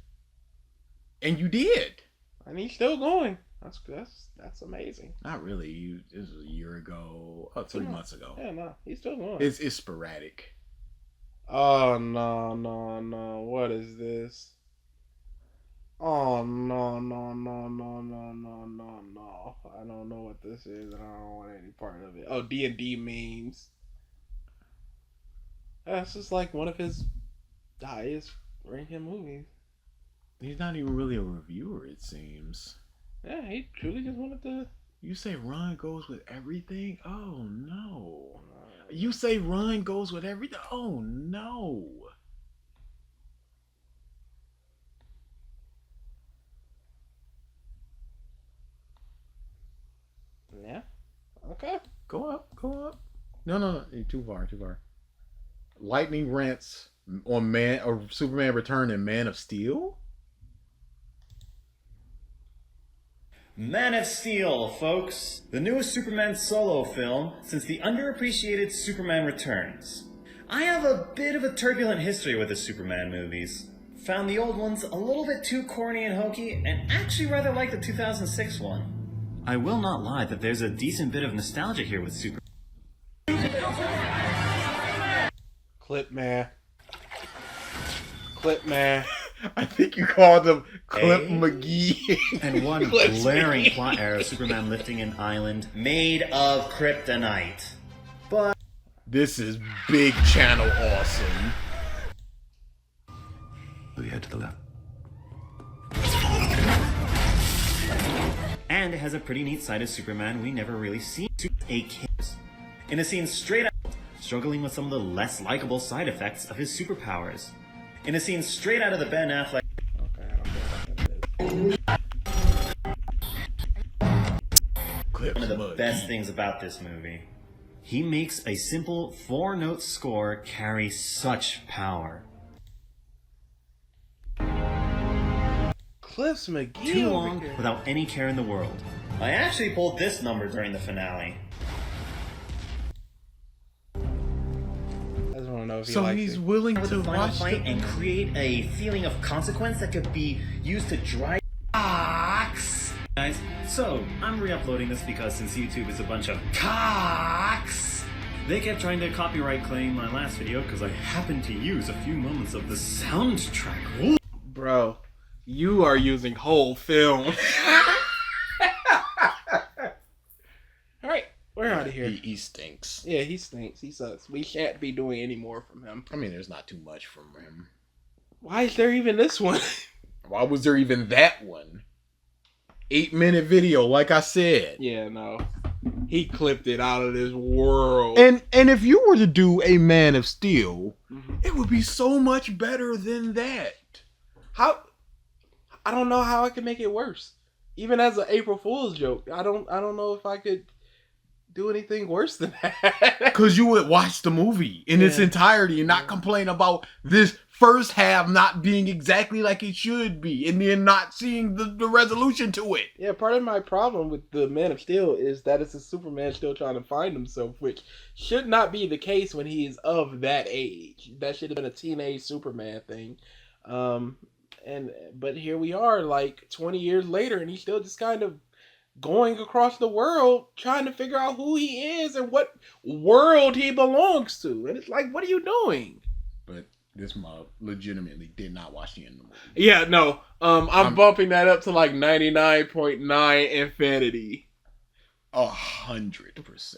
And you did. And he's still going. That's amazing. Not really. It was a year ago. 3 months ago. Yeah, no. He's still going. It's sporadic. Oh, no. What is this? Oh, no. I don't know what this is, and I don't want any part of it. Oh, D&D memes. That's just like one of his highest ranking movies. He's not even really a reviewer, it seems. Yeah, he truly just wanted to... You say Ron goes with everything? Oh, no. You say Ron goes with everything? Oh, no. Yeah. Okay. Go up. No. Too far. Lightning rants on Superman Return and Man of Steel? Man of Steel, folks. The newest Superman solo film since the underappreciated Superman Returns. I have a bit of a turbulent history with the Superman movies. Found the old ones a little bit too corny and hokey, and actually rather like the 2006 one. I will not lie that there's a decent bit of nostalgia here with Superman. Clip man. I think you called him Clip McGee. And one glaring plot error: Superman lifting an island made of kryptonite. But this is big channel awesome. Move your head to the left. And it has a pretty neat side of Superman we never really see. A kid in a scene straight out, struggling with some of the less likable side effects of his superpowers. In a scene straight out of the Ben Affleck. One of the best things about this movie. He makes a simple 4-note score carry such power. Clips McGee. Too long without any care in the world. I actually pulled this number during the finale. I just want to know if he So likes he's it. willing With to the final watch fight and create a feeling of consequence that could be used to drive cocks. Guys, so I'm re-uploading this because since YouTube is a bunch of cocks, they kept trying to copyright claim my last video because I happened to use a few moments of the soundtrack. Ooh. Bro, you are using whole film. Alright, we're out of here. He stinks. Yeah, he stinks. He sucks. We can't be doing any more from him. I mean, there's not too much from him. Why is there even this one? Why was there even that one? 8-minute video, like I said. Yeah, no. He clipped it out of this world. And if you were to do a Man of Steel, it would be so much better than that. How? I don't know how I could make it worse. Even as an April Fool's joke, I don't know if I could do anything worse than that. Because you would watch the movie in its entirety and not complain about this first half not being exactly like it should be, and then not seeing the resolution to it. Yeah, part of my problem with the Man of Steel is that it's a Superman still trying to find himself, which should not be the case when he is of that age. That should have been a teenage Superman thing. But here we are, like 20 years later, and he's still just kind of going across the world trying to figure out who he is and what world he belongs to. And it's like, what are you doing? But this mob legitimately did not watch the end of the movie. Yeah, no. I'm bumping that up to like 99.9 infinity. 100%.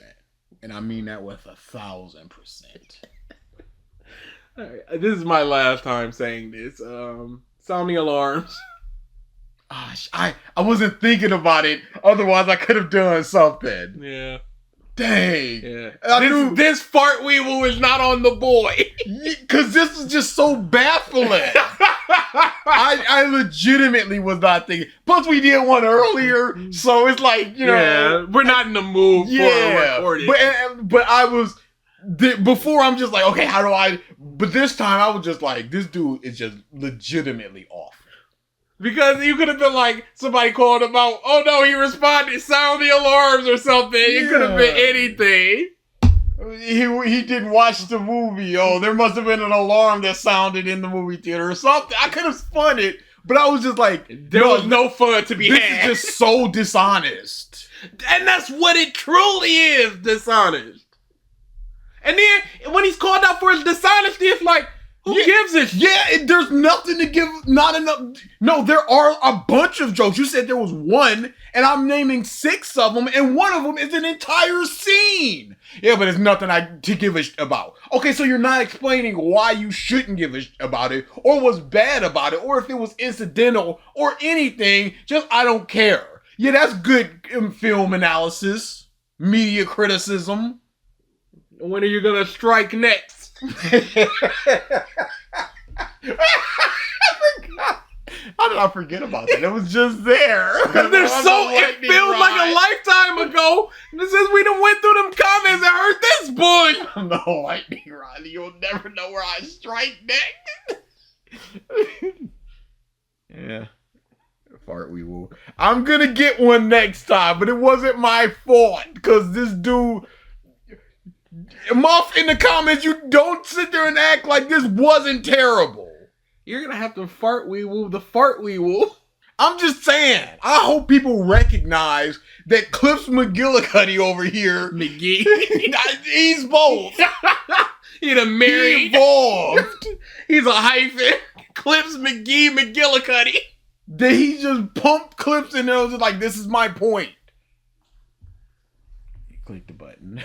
And I mean that with 1,000%. All right, this is my last time saying this. Sound the alarms. Gosh, I wasn't thinking about it. Otherwise, I could have done something. Yeah. Dang. Yeah. This fart weevil is not on the boy. Because this is just so baffling. I legitimately was not thinking. Plus, we did one earlier. So it's like, you know. Yeah, we're not in the mood for a recording. But I was. Before, I'm just like, okay, how do I. But this time, I was just like, this dude is just legitimately off. Because you could have been like, somebody called him out, oh no, he responded, sound the alarms or something. It could have been anything. He didn't watch the movie. Oh, there must have been an alarm that sounded in the movie theater or something. I could have spun it, but I was just like, there was no fun to be had. This is just so dishonest. And that's what it truly is, dishonest. And then, when he's called out for his dishonesty, it's like, who gives a shit? Yeah, there's nothing to give, not enough. No, there are a bunch of jokes. You said there was one, and I'm naming 6 of them, and one of them is an entire scene. Yeah, but it's nothing to give a shit about. Okay, so you're not explaining why you shouldn't give a shit about it, or what's bad about it, or if it was incidental, or anything, just I don't care. Yeah, that's good film analysis, media criticism. When are you gonna strike next? I forgot. How did I forget about that? It was just there. Because it feels like a lifetime ago. know. Since we done went through them comments and heard this boy. No, lightning rod. You'll never know where I strike next. Yeah. Fart we will. I'm gonna get one next time, but it wasn't my fault. Because this dude... Muff, in the comments, you don't sit there and act like this wasn't terrible. You're gonna have to fart wee woo the fart wee woo. I'm just saying. I hope people recognize that Clips McGillicuddy over here, McGee, he's both. He done married. He evolved. He's a hyphen. Clips McGee McGillicuddy. Then he just pumped Clips in there and was like, this is my point. Click the button.